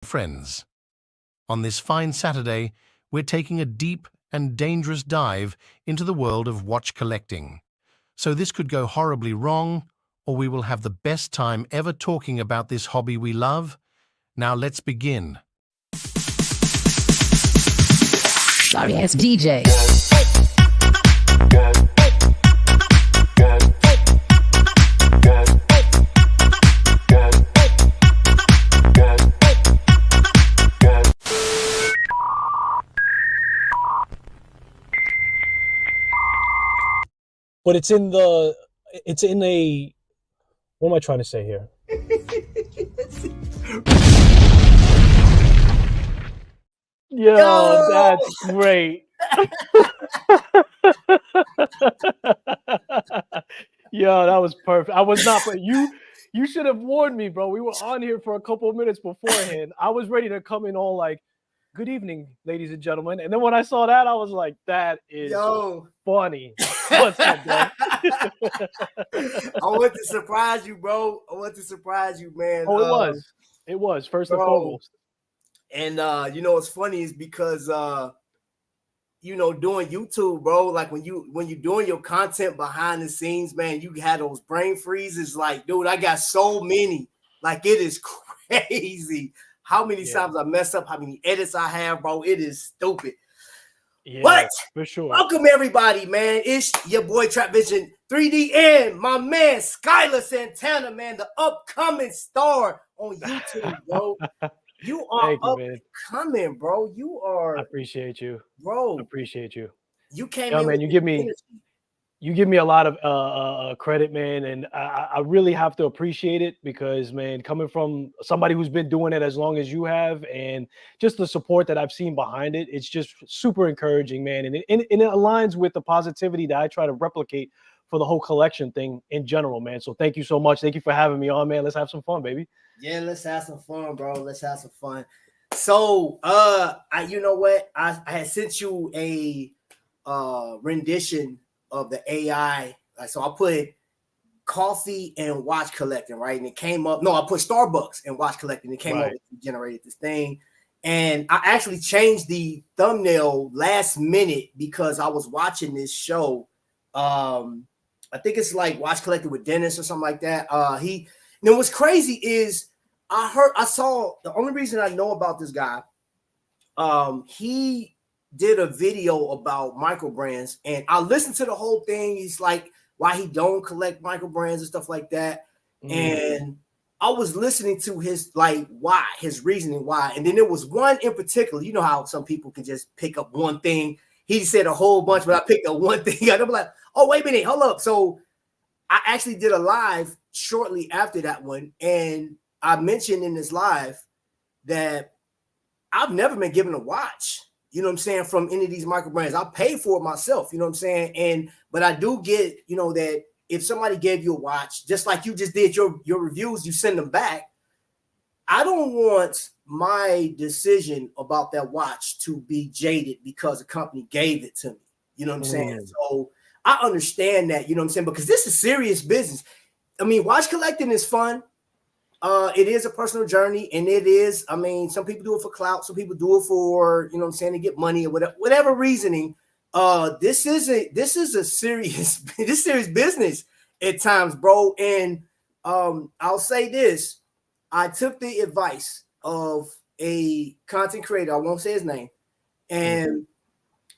friends. On this fine Saturday, we're taking a deep and dangerous dive into the world of watch collecting. So this could go horribly wrong, or we will have the best time ever talking about this hobby we love. Now let's begin. Sorry ass DJ. But it's in a, what am I trying to say here? Yo, that's great. Yo, that was perfect. I was not, but you should have warned me, bro. We were on here for a couple of minutes beforehand. I was ready to come in all like, good evening, ladies and gentlemen. And then when I saw that, I was like, that is funny. What's up, bro? I want to surprise you, bro. I want to surprise you, man. Oh, it was first and foremost. And you know what's funny is because you know, doing YouTube, bro, like when you're doing your content behind the scenes, man, you had those brain freezes. Like, dude, I got so many. Like, it is crazy how many times I mess up, how many edits I have, bro. It is stupid. Yeah, but for sure. Welcome everybody, man. It's your boy Trap Vision 3D and my man Skylar Santana, man, the upcoming star on YouTube, bro. You are upcoming, bro. You are. I appreciate you, bro. I appreciate you. You came in. Man, you give me a lot of credit, man, and I really have to appreciate it because, man, coming from somebody who's been doing it as long as you have, and just the support that I've seen behind it, it's just super encouraging, man, and it aligns with the positivity that I try to replicate for the whole collection thing in general, man. So thank you so much. Thank you for having me on, man. Let's have some fun, baby. Yeah, let's have some fun, bro. Let's have some fun. So, you know what? I had sent you a rendition of the AI. So I put coffee and watch collecting, right? And it came up. No, I put Starbucks and watch collecting. It came up, it generated this thing. And I actually changed the thumbnail last minute because I was watching this show. I think it's like Watch Collecting with Dennis or something like that. And what's crazy is I saw the only reason I know about this guy. He did a video about micro brands, and I listened to the whole thing. He's like, why he don't collect micro brands and stuff like that. And I was listening to his his reasoning why. And then there was one in particular. You know how some people can just pick up one thing. He said a whole bunch, but I picked up one thing. I'm like, oh, wait a minute, hold up. So I actually did a live shortly after that one, and I mentioned in this live that I've never been given a watch, you know what I'm saying, from any of these micro brands. I pay for it myself, you know what I'm saying? But I do get, you know, that if somebody gave you a watch, just like you just did your reviews, you send them back. I don't want my decision about that watch to be jaded because a company gave it to me. You know what I'm saying? So I understand that, you know what I'm saying? Because this is serious business. I mean, watch collecting is fun. It is a personal journey, and it is, I mean, some people do it for clout, some people do it for, you know what I'm saying, to get money or whatever reasoning. This is a serious business at times, bro. And I'll say this. I took the advice of a content creator, I won't say his name, and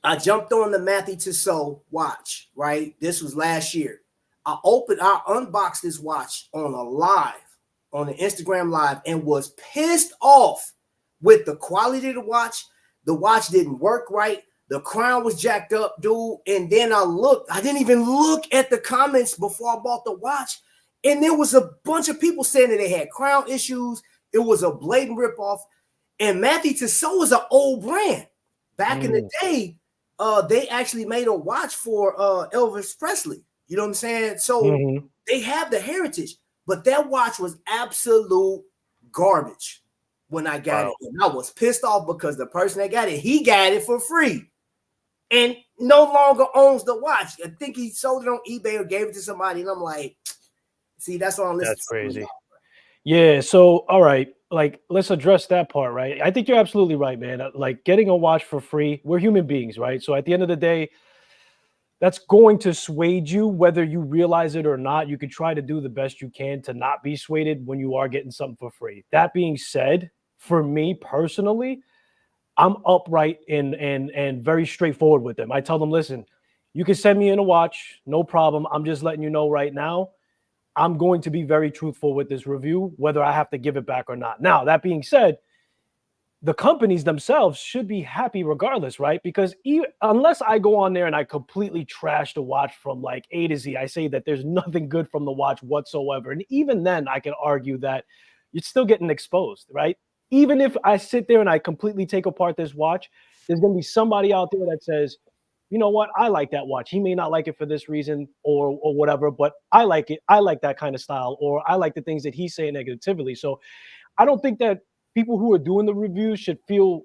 I jumped on the Matthew Tissot watch, right? This was last year. I unboxed this watch on a live, on the Instagram live, and was pissed off with the quality of the watch. The watch didn't work right. The crown was jacked up, dude. And then I didn't even look at the comments before I bought the watch. And there was a bunch of people saying that they had crown issues. It was a blatant ripoff. And Matthew Tissot was an old brand. Back in the day, they actually made a watch for Elvis Presley. You know what I'm saying? So they have the heritage. But that watch was absolute garbage when I got it. And I was pissed off because the person that got it, he got it for free and no longer owns the watch. I think he sold it on eBay or gave it to somebody. And I'm like, see, that's what I'm listening to. That's crazy. Yeah. So, all right. Like, let's address that part, right? I think you're absolutely right, man. Like, getting a watch for free, we're human beings, right? So, at the end of the day, that's going to sway you whether you realize it or not. You could try to do the best you can to not be swayed when you are getting something for free. That being said, for me personally, I'm upright and very straightforward with them. I tell them, listen, you can send me in a watch, no problem. I'm just letting you know right now, I'm going to be very truthful with this review, whether I have to give it back or not. Now, that being said, the companies themselves should be happy regardless, right? Because unless I go on there and I completely trash the watch from like A to Z, I say that there's nothing good from the watch whatsoever. And even then, I can argue that you're still getting exposed, right? Even if I sit there and I completely take apart this watch, there's going to be somebody out there that says, you know what, I like that watch. He may not like it for this reason or whatever, but I like it. I like that kind of style, or I like the things that he's saying negatively. So I don't think that people who are doing the reviews should feel,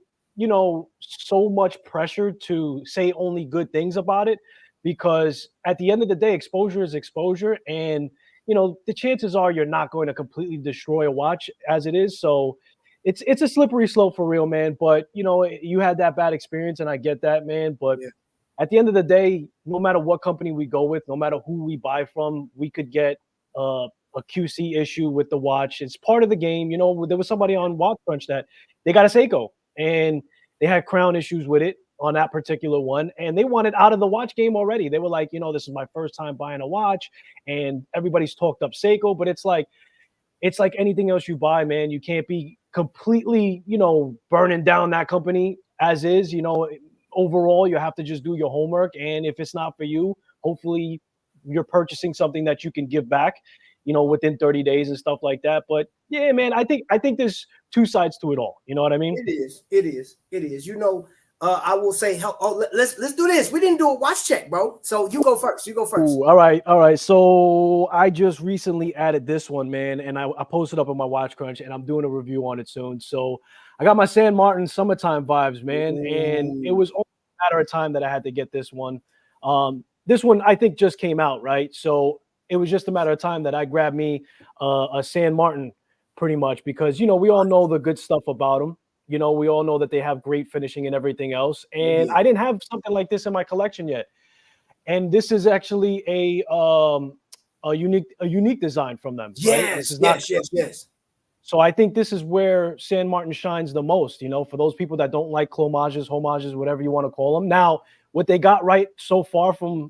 so much pressure to say only good things about it, because at the end of the day, exposure is exposure. And, the chances are you're not going to completely destroy a watch as it is. So it's a slippery slope for real, man. But, you had that bad experience and I get that, man. But Yeah. at the end of the day, no matter what company we go with, no matter who we buy from, we could get a QC issue with the watch. It's part of the game. There was somebody on Watch Crunch that they got a Seiko and they had crown issues with it on that particular one, and they wanted out of the watch game already. They were like, this is my first time buying a watch, and everybody's talked up Seiko, but it's like anything else you buy, man. You can't be completely, burning down that company as is. Overall, you have to just do your homework. And if it's not for you, hopefully you're purchasing something that you can give back, within 30 days and stuff like that. But yeah, man, I think there's two sides to it all. You know what I mean? It is. It is. It is. I will say, let's do this. We didn't do a watch check, bro. So you go first. You go first. Ooh, all right, all right. So I just recently added this one, man, and I posted up on my Watch Crunch, and I'm doing a review on it soon. So I got my San Martin summertime vibes, man, and it was only a matter of time that I had to get this one. This one I think just came out, right? So it was just a matter of time that I grabbed me a San Martin, pretty much, because we all know the good stuff about them. We all know that they have great finishing and everything else, and Yeah. I didn't have something like this in my collection yet. And this is actually a unique design from them, right? This Yes. is not Yes. so I think this is where San Martin shines the most, for those people that don't like clomages, homages, whatever you want to call them. Now, what they got right so far from,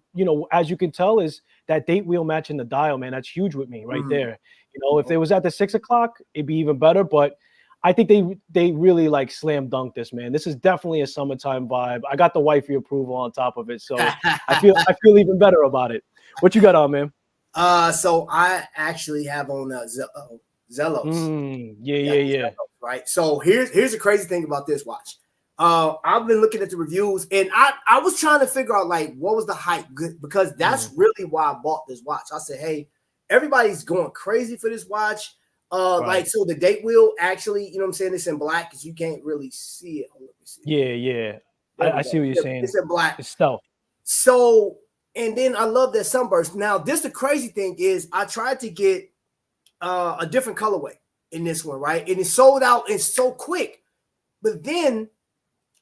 as you can tell, is that date wheel matching the dial, man. That's huge with me right there. If they was at the 6 o'clock, it'd be even better. But I think they really like slam dunk this, man. This is definitely a summertime vibe. I got the wifey approval on top of it, so I feel even better about it. What you got on, man? So I actually have on Zellos. Yeah. Zellos, right. So here's the crazy thing about this watch. I've been looking at the reviews, and I was trying to figure out like what was the hype good, because that's really why I bought this watch. I said, hey, everybody's going crazy for this watch. Like, so the date wheel actually, what I'm saying, it's in black because you can't really see it. Let me see. Yeah. I see what you're saying. It's in black. It's stealth. So, and then I love that sunburst. Now, this the crazy thing is I tried to get a different colorway in this one, right? And it sold out and so quick. But then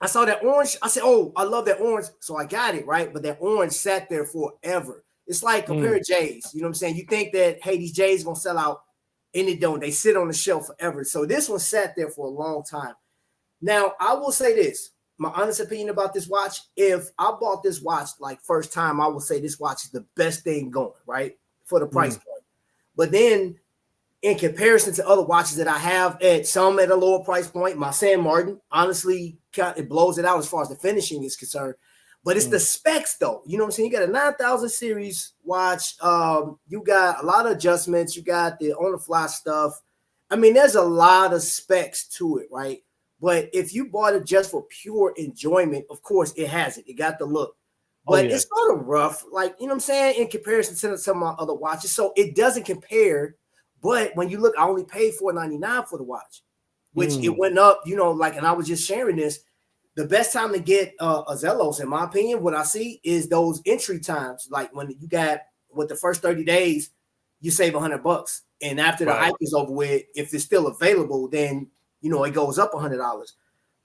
I saw that orange. I said, oh, I love that orange. So I got it, right? But that orange sat there forever. It's like a pair of J's. You know what I'm saying? You think that, hey, these J's going to sell out. And they don't. They sit on the shelf forever. So this one sat there for a long time. Now, I will say this. My honest opinion about this watch, if I bought this watch like first time, I would say this watch is the best thing going, right? For the price point. But then in comparison to other watches that I have at a lower price point, my San Martin, honestly, it blows it out as far as the finishing is concerned. But it's the specs, though. You know what I'm saying? You got a 9000 series watch. You got a lot of adjustments. You got the on-the-fly stuff. I mean, there's a lot of specs to it, right? But if you bought it just for pure enjoyment, of course, it has it. It got the look. But it's sort of rough, like, you know what I'm saying, in comparison to some of my other watches. So it doesn't compare. But when you look, I only paid $499 for the watch, which it went up, like, and I was just sharing this. The best time to get a Zellos, in my opinion, what I see is those entry times. Like when you got with the first 30 days, you save $100. And after the Right. hype is over with, if it's still available, then it goes up $100.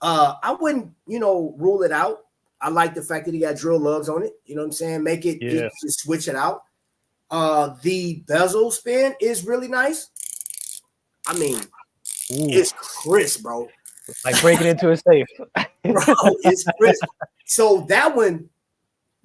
I wouldn't, rule it out. I like the fact that he got drill lugs on it. You know what I'm saying? Make it just switch it out. The bezel spin is really nice. I mean, it's crisp, bro. Like breaking into a safe. Bro, it's crisp. So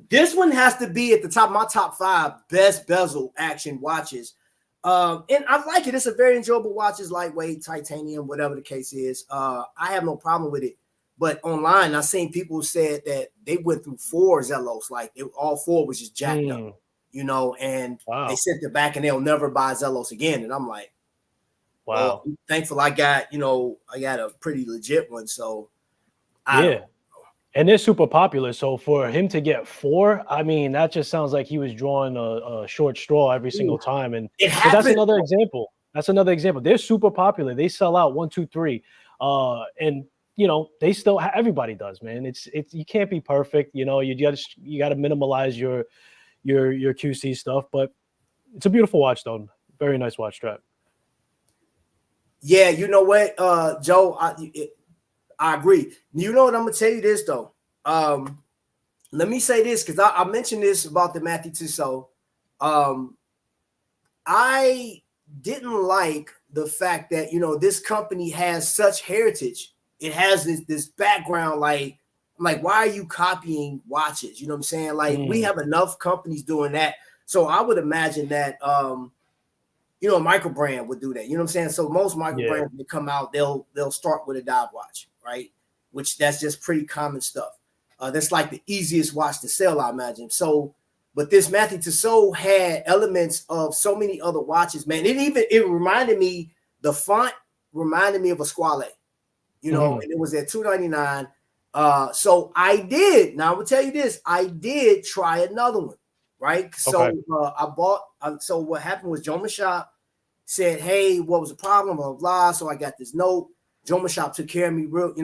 this one has to be at the top of my top 5 best bezel action watches. And I like it. It's a very enjoyable watch. It's lightweight, titanium, whatever the case is. I have no problem with it. But online, I've seen people said that they went through 4 Zellos. Like all 4 was just jacked up, and they sent it back and they'll never buy Zellos again. And I'm like, wow. Well, I'm thankful I got a pretty legit one. So and they're super popular. So for him to get 4, I mean, that just sounds like he was drawing a short straw every single time. And that's another example. That's another example. They're super popular. They sell out 1, 2, 3. And they still everybody does, man. It's you can't be perfect. You got to minimalize your QC stuff, but it's a beautiful watch though. Very nice watch strap. Yeah, you know what, Joe, I agree. You know what? I'm gonna tell you this though. Let me say this because I mentioned this about the Matthew Tissot. I didn't like the fact that this company has such heritage. It has this background. Like, why are you copying watches? You know what I'm saying? Like, we have enough companies doing that. So I would imagine that a micro brand would do that. You know what I'm saying? So most micro brands that come out, they'll start with a dive watch, right? Which that's just pretty common stuff. That's like the easiest watch to sell, I imagine. So, but this Matthew Tissot had elements of so many other watches, man. It reminded me, the font reminded me of a Squale, and it was at $299. So I did. Now I will tell you this: I did try another one, right? Okay. So I bought. So what happened was Joe Mashop said, "Hey, what was the problem?" Blah, blah, blah. So I got this note. Joe Mashop took care of me real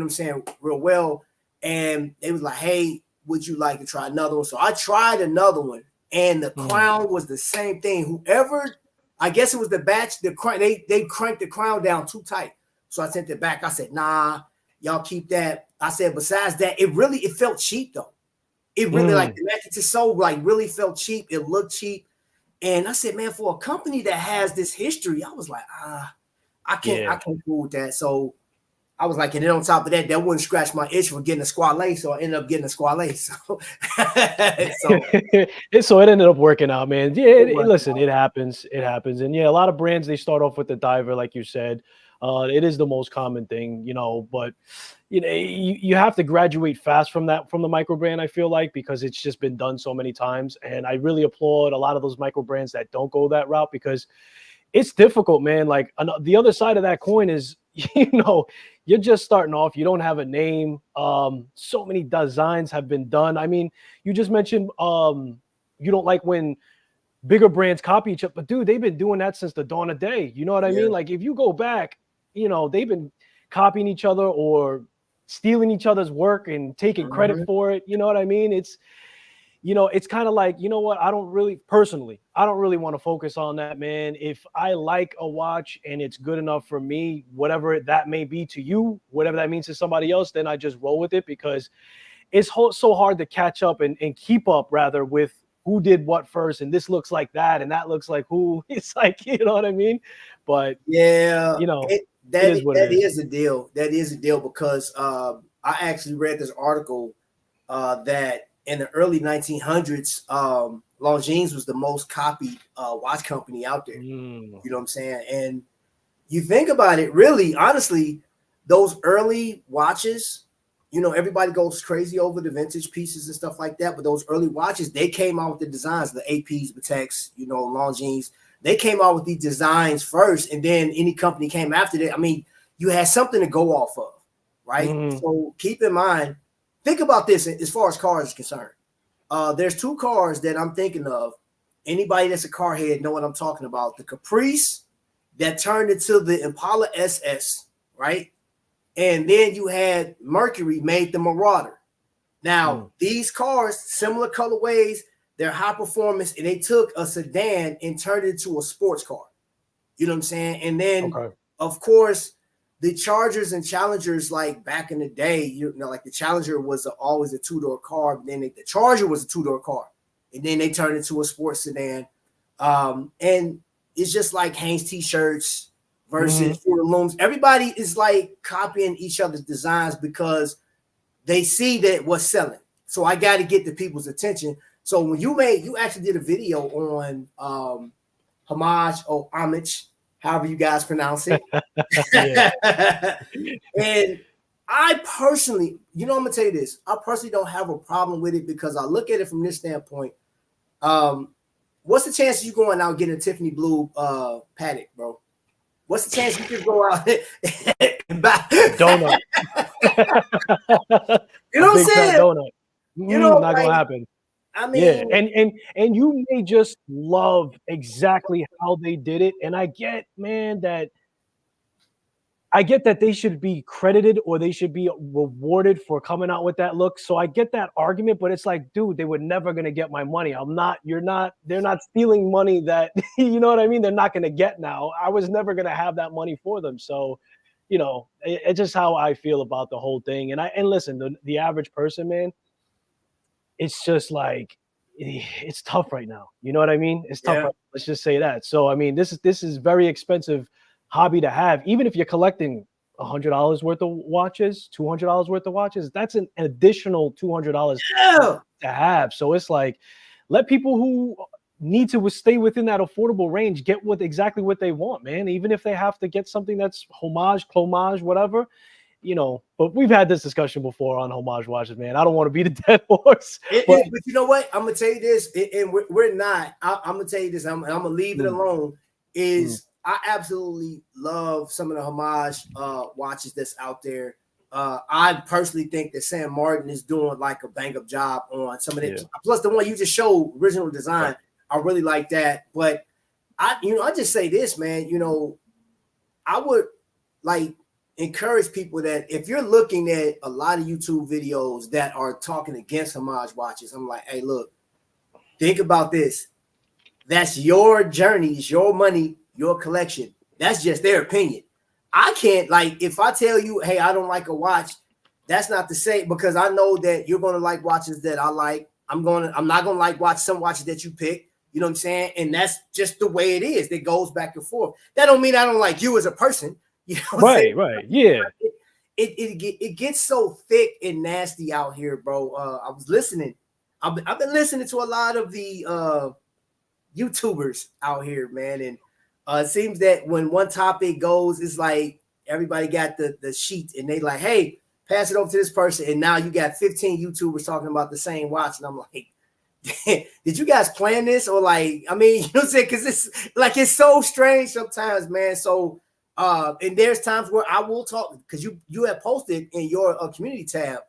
well. And they was like, "Hey, would you like to try another one?" So I tried another one, and the crown was the same thing. Whoever, I guess it was the batch, they cranked the crown down too tight. So I sent it back. I said, "Nah, y'all keep that." I said, besides that, it felt cheap though. It really like the Matthew Tissot really felt cheap. It looked cheap. And I said, man, for a company that has this history, I was like, I can't fool with that. So I was like, and then on top of that, that wouldn't scratch my itch for getting a Squale, so I ended up getting a Squale. So it ended up working out, man. Yeah, listen, it happens. It happens. And yeah, a lot of brands, they start off with the diver, like you said. It is the most common thing, but you have to graduate fast from the micro brand, I feel like, because it's just been done so many times. And I really applaud a lot of those micro brands that don't go that route, because it's difficult, man. Like the other side of that coin is, you're just starting off. You don't have a name. So many designs have been done. I mean, you just mentioned you don't like when bigger brands copy each other, but dude, they've been doing that since the dawn of day. You know what I mean? Like if you go back, they've been copying each other or stealing each other's work and taking credit for it. You know what I mean? It's kind of like, what? I don't really want to focus on that, man. If I like a watch and it's good enough for me, whatever that may be to you, whatever that means to somebody else, then I just roll with it, because it's so hard to catch up and keep up rather with who did what first. And this looks like that, and that looks like who. It's like, you know what I mean? But yeah, that is a deal. That is a deal, because I actually read this article that in the early 1900s, Longines was the most copied watch company out there. You know what I'm saying? And you think about it, really, honestly, those early watches, everybody goes crazy over the vintage pieces and stuff like that. But those early watches, they came out with the designs, the APs, Pateks, Longines. They came out with these designs first, and then any company came after that. I mean, you had something to go off of, right? So keep in mind, think about this as far as cars is concerned. There's 2 cars that I'm thinking of. Anybody that's a car head know what I'm talking about. The Caprice that turned into the Impala SS, right? And then you had Mercury made the Marauder. Now, these cars, similar colorways, they're high performance, and they took a sedan and turned it into a sports car. You know what I'm saying? And then, of course, the Chargers and Challengers, like back in the day, you know, like the Challenger was always a two-door car. Then the Charger was a two-door car, and then they turned it into a sports sedan. And it's just like Hanes T-shirts versus Fruit of the Looms. Everybody is like copying each other's designs because they see that what's selling. So I got to get the people's attention. So when you actually did a video on homage or homage, however you guys pronounce it. And I personally, you know, I'm gonna tell you this. I personally don't have a problem with it because I look at it from this standpoint. What's the chance of you going out getting a Tiffany blue paddock, bro? What's the chance you could go out and buy donut? You know what I'm saying? Donut. You know, not gonna happen. I mean, yeah, and you may just love exactly how they did it, and I get that they should be credited or they should be rewarded for coming out with that look. So I get that argument, but it's like, dude, they were never gonna get my money. They're not stealing money that you know what I mean. They're not gonna get now. I was never gonna have that money for them. So, you know, it's just how I feel about the whole thing. And listen, the average person, man. It's just like it's tough right now. You know what I mean? It's tough. Right, let's just say that. So I mean, this is very expensive hobby to have. Even if you're collecting $100 worth of watches, $200 worth of watches, that's an additional $200 to have. So it's like, let people who need to stay within that affordable range get exactly what they want, man. Even if they have to get something that's homage, clomage, whatever. You know, but we've had this discussion before on homage watches, man. I don't want to be the dead horse. But you know what? I'm gonna tell you this, and we're not. I'm gonna tell you this. I'm gonna leave it alone. I absolutely love some of the homage watches that's out there. I personally think that Sam Martin is doing like a bang up job on some of it. Plus, the one you just showed, original design, I really like that. But I just say this, man. You know, I would like encourage people that if you're looking at a lot of YouTube videos that are talking against homage watches, I'm like, hey, look, think about this. That's your journey, it's your money, your collection. That's just their opinion. I can't, like, if I tell you, hey, I don't like a watch, that's not to say, because I know that you're going to like watches that I like. I'm not going to like some watches that you pick. You know what I'm saying? And that's just the way it is. It goes back and forth. That don't mean I don't like you as a person. You know what I'm saying? Right. Yeah. It gets so thick and nasty out here, bro. I was listening. I've been listening to a lot of the YouTubers out here, man. And it seems that when one topic goes, it's like everybody got the sheet and they like, hey, pass it over to this person. And now you got 15 YouTubers talking about the same watch. And I'm like, did you guys plan this? Or like, I mean, you know what I'm saying? Because it's so strange sometimes, man. So and there's times where I will talk, because you have posted in your community tab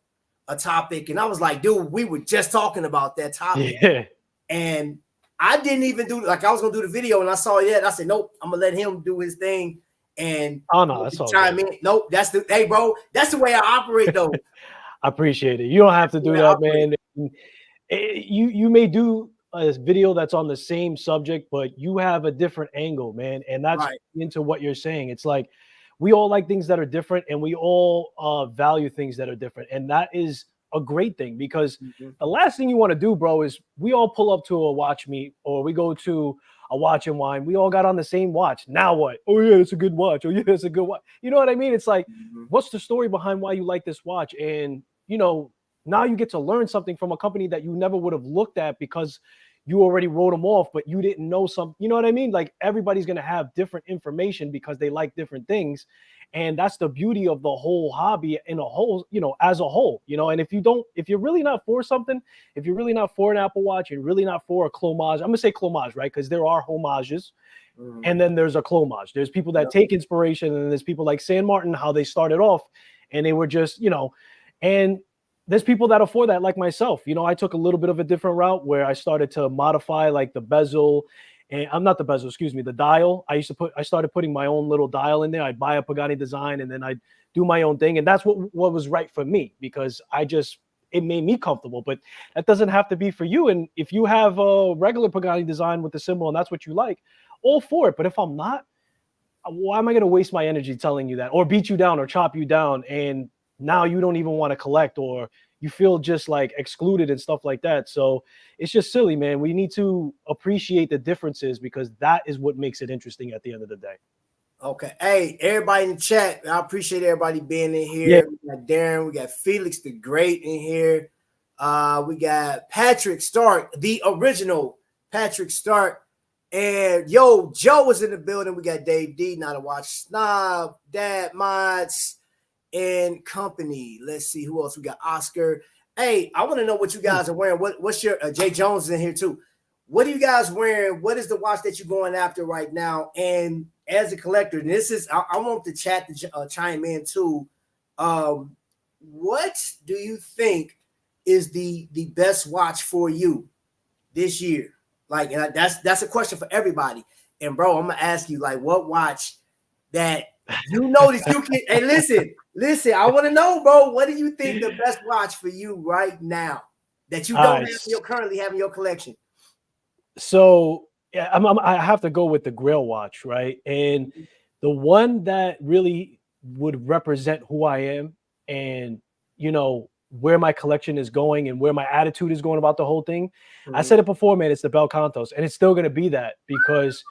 a topic, and I was like, dude, we were just talking about that topic. Yeah. And I didn't even do, like, I was gonna do the video, and I saw that. I said, nope, I'm gonna let him do his thing. And that's all chime in. Nope, hey, bro, that's the way I operate, though. I appreciate it. You don't have to do that, man. You may do a video that's on the same subject, but you have a different angle, man. And that's into what you're saying. It's like we all like things that are different, and we all value things that are different. And that is a great thing, because the last thing you want to do, bro, is we all pull up to a watch meet or we go to a watch and wine. We all got on the same watch. Now what? Oh, yeah, it's a good watch. Oh, yeah, it's a good watch. You know what I mean? It's like, what's the story behind why you like this watch? And, you know, now you get to learn something from a company that you never would have looked at because you already wrote them off, but you didn't know some, you know what I mean? Like, everybody's going to have different information because they like different things. And that's the beauty of the whole hobby in a whole, you know, as a whole, you know. And if you're really not for something, if you're really not for an Apple Watch, you're really not for a clomage, I'm going to say clomage, right? Because there are homages and then there's a clomage. There's people that take inspiration, and there's people like San Martin, how they started off and they were just, you know, and there's people that are for that, like myself. You know, I took a little bit of a different route where I started to modify like the bezel, and I'm not the bezel, excuse me, the dial. I started putting my own little dial in there. I'd buy a Pagani design and then I'd do my own thing. And that's what was right for me, because it made me comfortable, but that doesn't have to be for you. And if you have a regular Pagani design with the symbol and that's what you like, all for it. But if I'm not, why am I going to waste my energy telling you that, or beat you down or chop you down? And now you don't even want to collect, or you feel just like excluded and stuff like that. So it's just silly, man. We need to appreciate the differences because that is what makes it interesting at the end of the day. Okay. Hey, everybody in the chat, I appreciate everybody being in here. Yeah. We got Darren, we got Felix the Great in here. We got Patrick Stark, the original Patrick Stark. And yo, Joe is in the building. We got Dave D, Not a Watch Snob, Dad Mods, and company. Let's see who else we got. Oscar. Hey, I want to know what you guys are wearing. What's your Jay Jones is in here too? What are you guys wearing? What is the watch that you're going after right now? And as a collector, and this is I want the chat to chime in too. What do you think is the best watch for you this year? Like, and that's a question for everybody. And bro, I'm gonna ask you, like, what watch that you notice you can. Hey, listen. I want to know, bro. What do you think the best watch for you right now that you don't currently have in your collection? So yeah, I have to go with the Grail watch, right? And the one that really would represent who I am, and where my collection is going and where my attitude is going about the whole thing. I said it before, man, it's the Bel Cantos, and it's still going to be that, because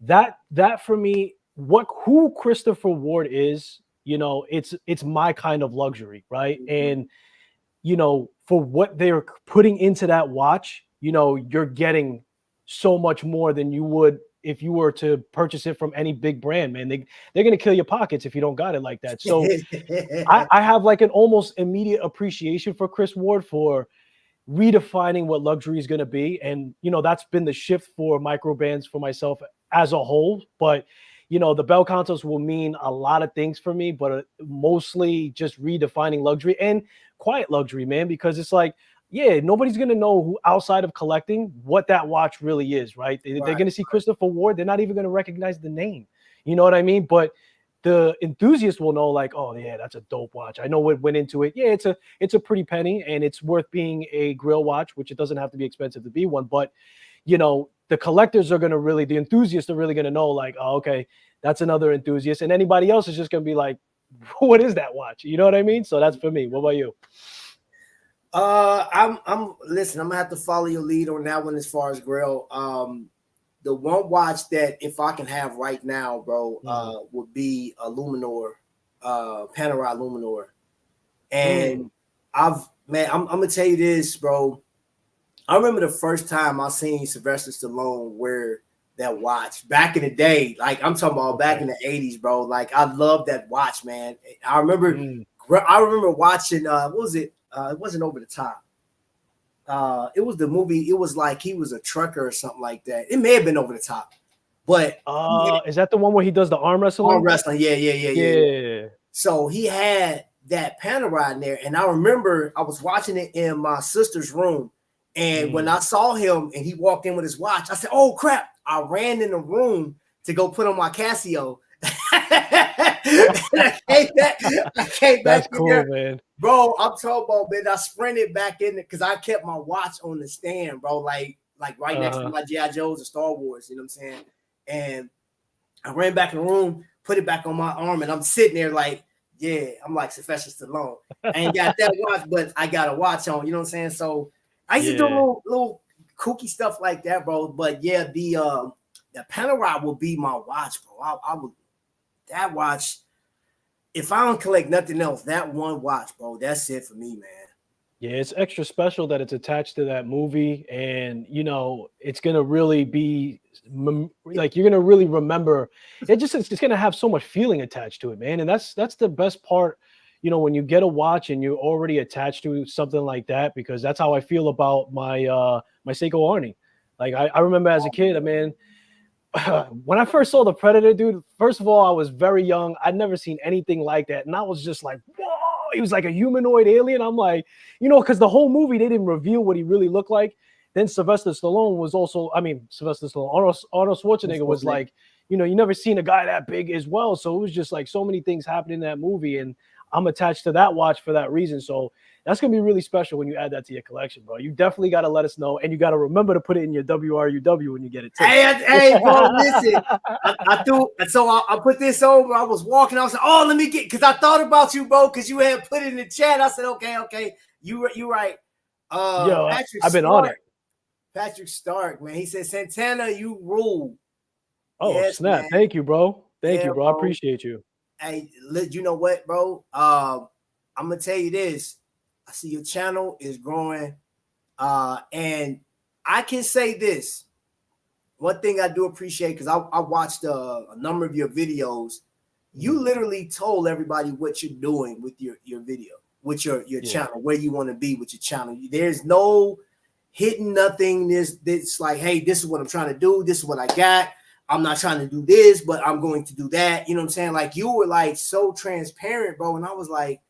that for me, who Christopher Ward is, it's my kind of luxury, right? And for what they're putting into that watch, you're getting so much more than you would if you were to purchase it from any big brand, man. They're going to kill your pockets if you don't got it like that. So I have like an almost immediate appreciation for Chris Ward for redefining what luxury is going to be. And, that's been the shift for micro brands for myself as a whole. But, the Bel Cantos will mean a lot of things for me, but mostly just redefining luxury and quiet luxury, man, because it's like, yeah, nobody's going to know who outside of collecting what that watch really is, right? They're going to see Christopher Ward. They're not even going to recognize the name. You know what I mean? But the enthusiast will know, like, oh yeah, that's a dope watch. I know what went into it. Yeah, it's a pretty penny, and it's worth being a Grail watch, which it doesn't have to be expensive to be one. But the collectors are going to really, the enthusiasts are really going to know, like, oh, okay, that's another enthusiast, and anybody else is just going to be like, what is that watch? You know what I mean? So that's for me. What about you? Listen, I'm gonna have to follow your lead on that one as far as Grail. The one watch that if I can have right now, bro, would be a Luminor, Panerai Luminor. And I'm gonna tell you this, bro. I remember the first time I seen Sylvester Stallone wear that watch back in the day. Like, I'm talking about back in the 80s, bro. Like, I love that watch, man. I remember watching what was it? It wasn't Over the Top. It was the movie. It was like he was a trucker or something like that. It may have been Over the Top, but is that the one where he does the arm wrestling? Arm wrestling, yeah. So he had that Panerai in there, and I remember I was watching it in my sister's room, and when I saw him and he walked in with his watch, I said, "Oh crap!" I ran in the room to go put on my Casio. I came back. That's cool, man. Bro, I'm talking about, man, I sprinted back in it because I kept my watch on the stand, bro, like right next to my G.I. Joes and Star Wars, you know what I'm saying? And I ran back in the room, put it back on my arm, and I'm sitting there like, yeah, I'm like Sylvester Stallone. I ain't got that watch, but I got a watch on, you know what I'm saying? So I used to do little kooky stuff like that, bro. But yeah, the Panerai will be my watch, bro. I would that watch. If I don't collect nothing else, that one watch, bro, that's it for me, man. Yeah, it's extra special that it's attached to that movie, and it's gonna really be like you're gonna really remember. It's gonna have so much feeling attached to it, man, and that's the best part. When you get a watch and you're already attached to something like that, because that's how I feel about my my Seiko Arnie. Like I remember as a kid, man. When I first saw the Predator, dude, first of all, I was very young. I'd never seen anything like that. And I was just like, whoa, he was like a humanoid alien. I'm like, because the whole movie, they didn't reveal what he really looked like. Then Sylvester Stallone was also, Arnold Schwarzenegger was like, you never seen a guy that big as well. So it was just like so many things happened in that movie. And I'm attached to that watch for that reason. So that's gonna be really special when you add that to your collection, bro. You definitely got to let us know, and you got to remember to put it in your WRUW when you get it too. Hey, bro, listen. I put this over. I was walking. I was like, oh, let me get, because I thought about you, bro, because you had put it in the chat. I said, okay, you right. Yo, Patrick I've been Stark, on it. Patrick Stark, man. He said, Santana, you rule. Oh, yes, snap. Man. Thank you, bro. Thank you, bro. Bro. I appreciate you. Hey, you know what, bro? I'm gonna tell you this. I see your channel is growing. And I can say this. One thing I do appreciate, because I watched a number of your videos. You literally told everybody what you're doing with your video, with your channel, where you want to be with your channel. There's no hidden nothing. This like, hey, this is what I'm trying to do. This is what I got. I'm not trying to do this, but I'm going to do that. You know what I'm saying? Like, you were like so transparent, bro. And I was like,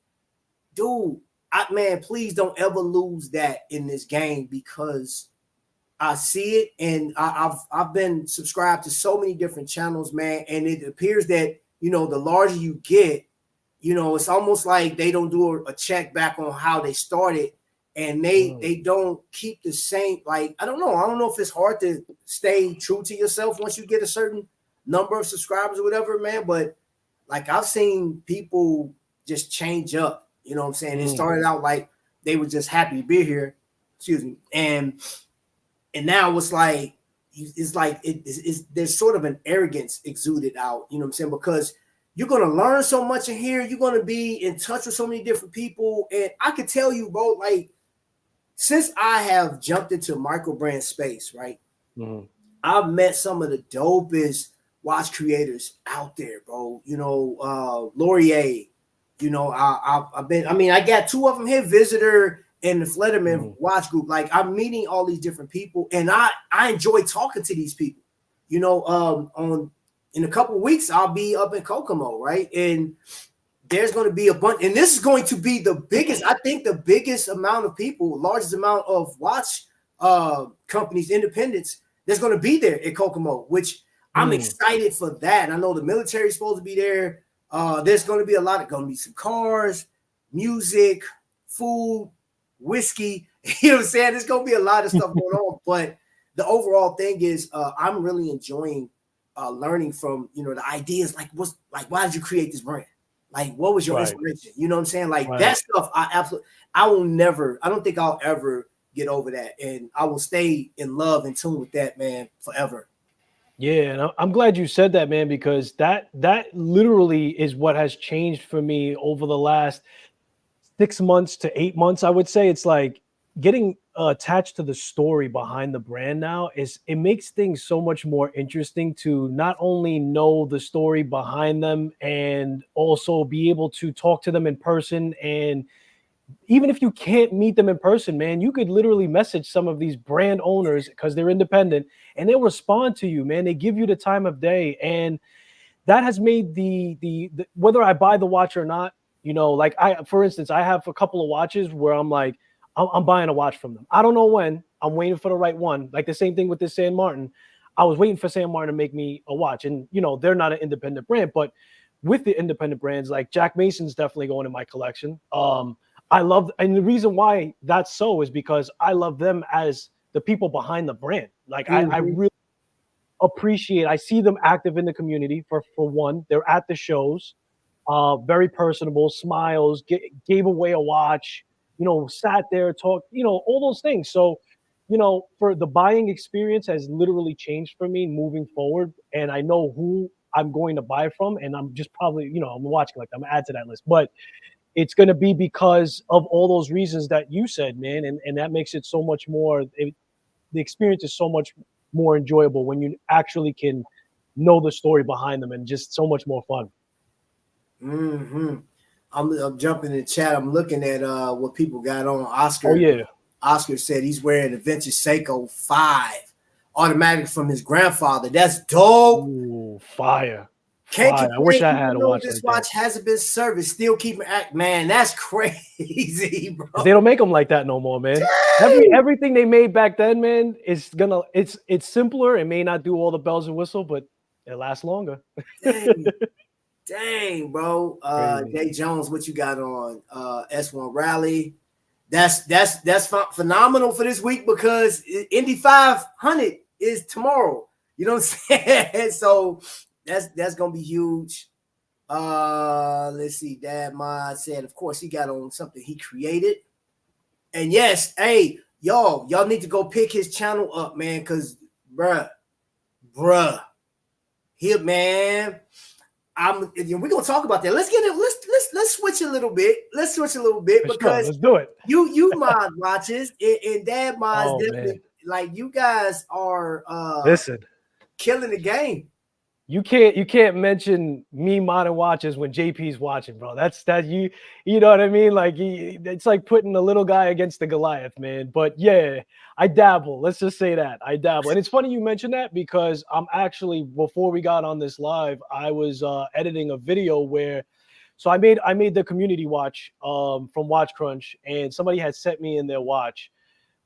dude, man, please don't ever lose that in this game, because I see it, and I've been subscribed to so many different channels, man. And it appears that, you know, the larger you get, you know, it's almost like they don't do a check back on how they started, and they don't keep the same. Like, I don't know if it's hard to stay true to yourself once you get a certain number of subscribers or whatever, man. But like, I've seen people just change up. You know what I'm saying? It started out like they were just happy to be here. Excuse me. And now it's like there's sort of an arrogance exuded out. You know what I'm saying? Because you're going to learn so much in here. You're going to be in touch with so many different people. And I could tell you, bro, like, since I have jumped into micro brand space, right? I've met some of the dopest watch creators out there, bro. You know, Laurier. You know, I got two of them here, Visitor and the Flederman watch group. Like, I'm meeting all these different people, and I enjoy talking to these people. You know, in a couple of weeks, I'll be up in Kokomo, right? And there's going to be a bunch, and this is going to be the biggest, I think, the biggest amount of people, largest amount of watch companies, independents, that's going to be there in Kokomo, which I'm excited for that. I know the military is supposed to be there. There's going to be going to be some cars, music, food, whiskey. You know what I'm saying? There's going to be a lot of stuff going on. But the overall thing is, I'm really enjoying learning from, you know, the ideas. Like, why did you create this brand? Like, what was your inspiration? You know what I'm saying? Like, that stuff, I don't think I'll ever get over that. And I will stay in love and tune with that, man, forever. Yeah, and I'm glad you said that, man, because that literally is what has changed for me over the last 6 months to 8 months. I would say it's like getting attached to the story behind the brand now. It makes things so much more interesting to not only know the story behind them, and also be able to talk to them in person. And even if you can't meet them in person, man, you could literally message some of these brand owners, because they're independent, and they'll respond to you, man. They give you the time of day. And that has made the whether I buy the watch or not, you know, like, for instance, I have a couple of watches where I'm like, I'm buying a watch from them. I don't know when. I'm waiting for the right one. Like the same thing with this San Martin. I was waiting for San Martin to make me a watch. And, you know, they're not an independent brand, but with the independent brands, like Jack Mason's definitely going in my collection. I love, and the reason why that's so is because I love them as the people behind the brand. Like, I really appreciate, I see them active in the community for one. They're at the shows, very personable, smiles, gave away a watch, you know, sat there, talked, you know, all those things. So, you know, for the buying experience has literally changed for me moving forward. And I know who I'm going to buy from. And I'm just probably, you know, I'm watching, like, I'm gonna add to that list. But it's going to be because of all those reasons that you said, man. And that makes it so much more, the experience is so much more enjoyable when you actually can know the story behind them, and just so much more fun. I'm jumping in the chat. I'm looking at what people got on. Oscar. Oh, yeah. Oscar said he's wearing a vintage Seiko 5 automatic from his grandfather. That's dope. Ooh, fire. Can't I wish I had a watch. This watch hasn't been serviced. Still keeping act, man. That's crazy, bro. They don't make them like that no more, man. Everything they made back then, man, it's simpler. It may not do all the bells and whistles, but it lasts longer. Dang, bro. Crazy. Jay Jones, what you got on S1 Rally? That's phenomenal for this week because Indy 500 is tomorrow. You know what I'm saying? So that's gonna be huge. Let's see. Dad Mod said, of course, he got on something he created. And yes, hey, y'all need to go pick his channel up, man, because bruh, here, man. We're gonna talk about that. Let's get it. Let's switch a little bit. Let's switch a little bit For because sure. Let's do it. you mod watches and Dad mods Oh, definitely man. like you guys are Listen, killing the game. you can't mention me modding watches when JP's watching, bro. That's you know what I mean? Like it's like putting the little guy against the Goliath, man. But yeah, I dabble. Let's just say that. I dabble. And it's funny you mentioned that because I'm actually, before we got on this live, I was editing a video where so I made the community watch from Watch Crunch, and somebody had sent me in their watch.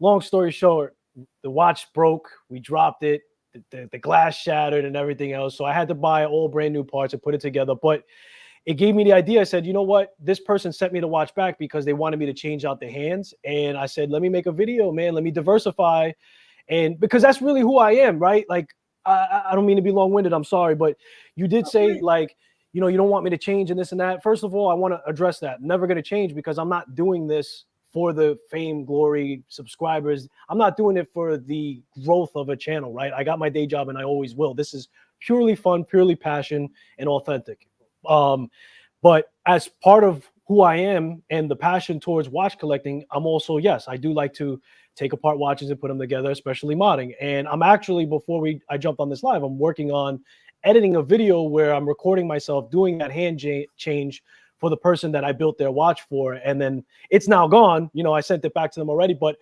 Long story short, the watch broke, we dropped it. The glass shattered and everything else. So I had to buy all brand new parts and put it together. But it gave me the idea. I said, you know what? This person sent me the watch back because they wanted me to change out the hands. And I said, let me make a video, man. Let me diversify. And because that's really who I am, right? Like, I don't mean to be long-winded. I'm sorry. But you did say, like, you know, you don't want me to change and this and that. First of all, I want to address that. Never going to change because I'm not doing this for the fame, glory, subscribers. I'm not doing it for the growth of a channel, right? I got my day job and I always will. This is purely fun, purely passion, and authentic. But as part of who I am and the passion towards watch collecting, I'm also, yes, I do like to take apart watches and put them together, especially modding. And I'm actually, before I jumped on this live, I'm working on editing a video where I'm recording myself doing that hand change for the person that I built their watch for. And then it's now gone. You know, I sent it back to them already. But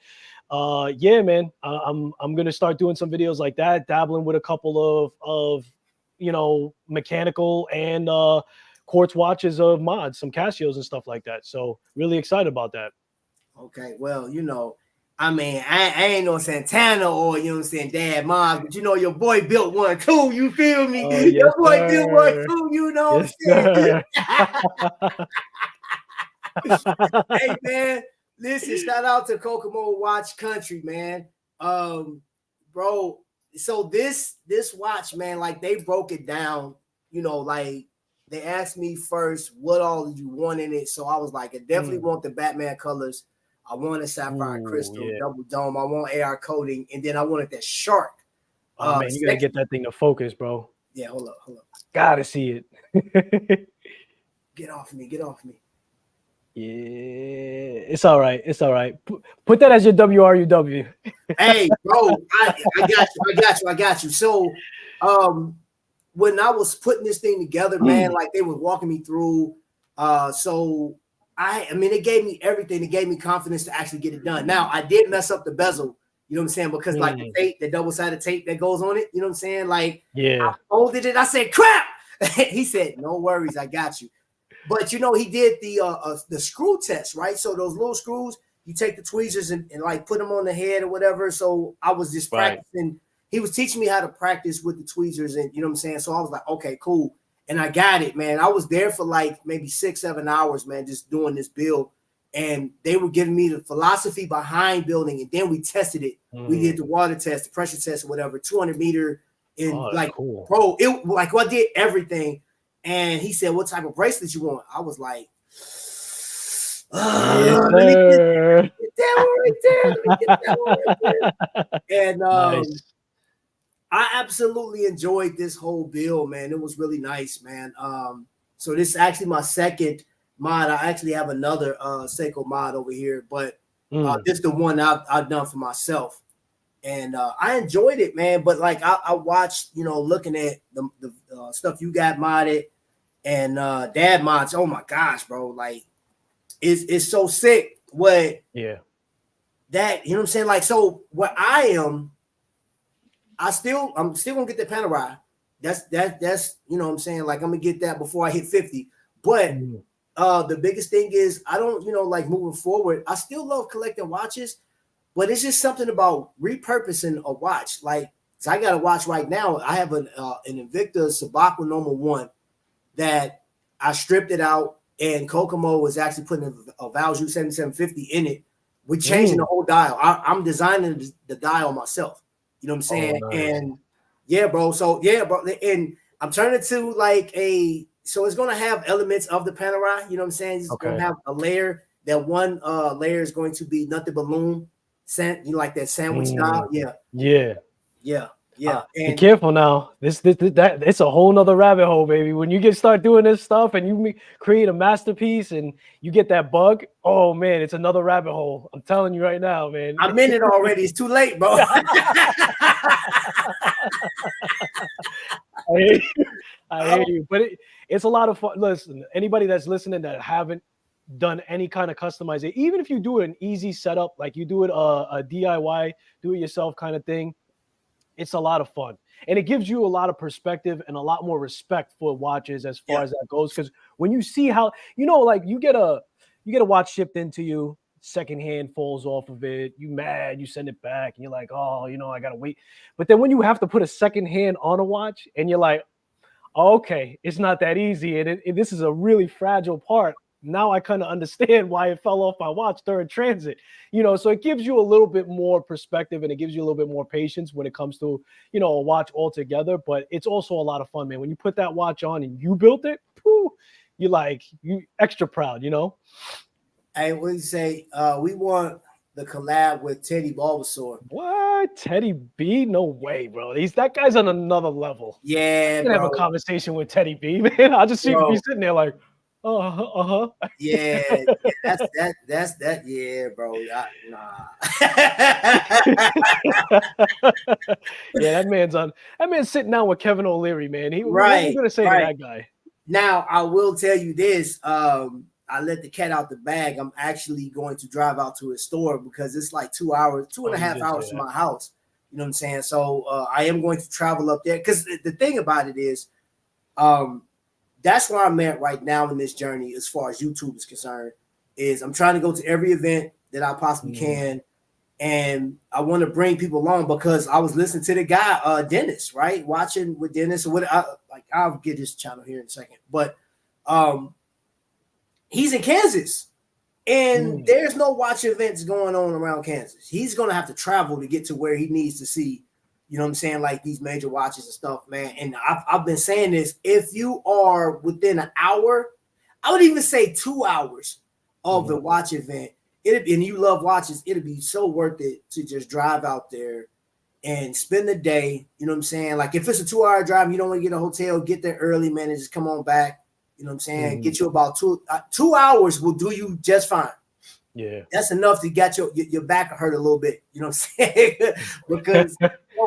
yeah, man, I'm going to start doing some videos like that, dabbling with a couple of you know, mechanical and quartz watches of mods, some Casios and stuff like that. So really excited about that. Okay, well, you know, I mean, I ain't no Santana or, you know what I'm saying, Dad Mods, but you know, your boy built one too. You feel me? Oh, yes, your boy sir. built one too. You know Yes, what I'm saying? Hey, man, listen, shout out to Kokomo Watch Country, man. Bro, so this watch, man, like they broke it down, you know, like they asked me first, what all did you want in it? So I was like, I definitely want the Batman colors. I wanted sapphire crystal, double dome. I want AR coating, and then I wanted that shark. Oh man, you gotta get that thing to focus, bro. Yeah, hold up. Gotta see it. Get off me. Yeah, it's all right. It's all right. Put that as your WRUW. Hey, bro, I got you. So, when I was putting this thing together, man, like they were walking me through. So I mean, it gave me everything. It gave me confidence to actually get it done. Now, I did mess up the bezel, you know what I'm saying? Because like the tape, the double-sided tape that goes on it, you know what I'm saying? Like, yeah, I folded it. I said, crap. He said, no worries, I got you. But you know, he did the screw test, right? So those little screws, you take the tweezers and like put them on the head or whatever. So I was just practicing. He was teaching me how to practice with the tweezers, and you know what I'm saying? So I was like, okay, cool. And I got it, man. I was there for like maybe 6-7 hours, man, just doing this build. And they were giving me the philosophy behind building, and then we tested it. We did the water test, the pressure test, or whatever, 200 meter. And cool. Bro, it like I did everything. And he said, what type of bracelet you want? I was like, let me get that one right there. And nice. I absolutely enjoyed this whole build, man. It was really nice, man. So this is actually my second mod. I actually have another Seiko mod over here, but this is the one I've done for myself. And I enjoyed it, man. But like I watched, you know, looking at the stuff you got modded and Dad mods. Oh my gosh, bro! Like it's so sick. What? Yeah. That, you know what I'm saying? Like, so what I am, I'm still gonna get the Panerai. That's you know what I'm saying? Like I'm gonna get that before I hit 50. But the biggest thing is I don't, you know, like moving forward, I still love collecting watches, but it's just something about repurposing a watch. Like, so I got a watch right now. I have an Invicta Sabakwa Normal 1 that I stripped it out, and Kokomo was actually putting a Valjoux 7750 in it. We're changing the whole dial. I'm designing the dial myself. You know what I'm saying? Oh, nice. And yeah, bro. So yeah, bro. And I'm turning to like so it's gonna have elements of the Panerai. You know what I'm saying? It's gonna have a layer. That one layer is going to be nothing but loom, like that sandwich style. Yeah. Be careful now. This that it's a whole nother rabbit hole, baby. When you start doing this stuff and you create a masterpiece and you get that bug, oh man, it's another rabbit hole. I'm telling you right now, man. I'm in it already. It's too late, bro. I hear you. But it's a lot of fun. Listen, anybody that's listening that haven't done any kind of customization, even if you do an easy setup, like you do it a DIY, do it yourself kind of thing, it's a lot of fun. And it gives you a lot of perspective and a lot more respect for watches as far as that goes. Because when you see how, like you get a watch shipped into you, secondhand falls off of it, you mad, you send it back, and you're like, oh, I gotta wait. But then when you have to put a second hand on a watch and you're like, oh, okay, it's not that easy. And this is a really fragile part. Now I kind of understand why it fell off my watch during transit, so it gives you a little bit more perspective and it gives you a little bit more patience when it comes to, a watch altogether. But it's also a lot of fun, man. When you put that watch on and you built it, you extra proud, Hey, what do you say? We want the collab with Teddy Bulbasaur. What? Teddy B? No way, bro. That guy's on another level. Yeah, I can have a conversation with Teddy B, man. I'll just see him be sitting there like, Yeah, that's that. Yeah, bro. Nah. Yeah, that man's sitting down with Kevin O'Leary, man. What are you gonna say to that guy? Now, I will tell you this. I let the cat out the bag. I'm actually going to drive out to a store because it's like 2 hours, 2.5 hours from my house. You know what I'm saying? So I am going to travel up there because the thing about it is, that's where I'm at right now in this journey as far as YouTube is concerned, is I'm trying to go to every event that I possibly can. And I want to bring people along because I was listening to the guy, Dennis, right? Watching with Dennis. I'll get his channel here in a second. But he's in Kansas. And there's no watch events going on around Kansas. He's going to have to travel to get to where he needs to see, you know what I'm saying, like these major watches and stuff, man. And I've been saying this. If you are within an hour, I would even say 2 hours of the watch event, and you love watches, it'd be so worth it to just drive out there and spend the day. You know what I'm saying? Like if it's a 2 hour drive, you don't want to get a hotel, get there early, man, and just come on back. You know what I'm saying? Get you about 2 hours will do you just fine. Yeah, that's enough to get your back hurt a little bit. You know what I'm saying? Because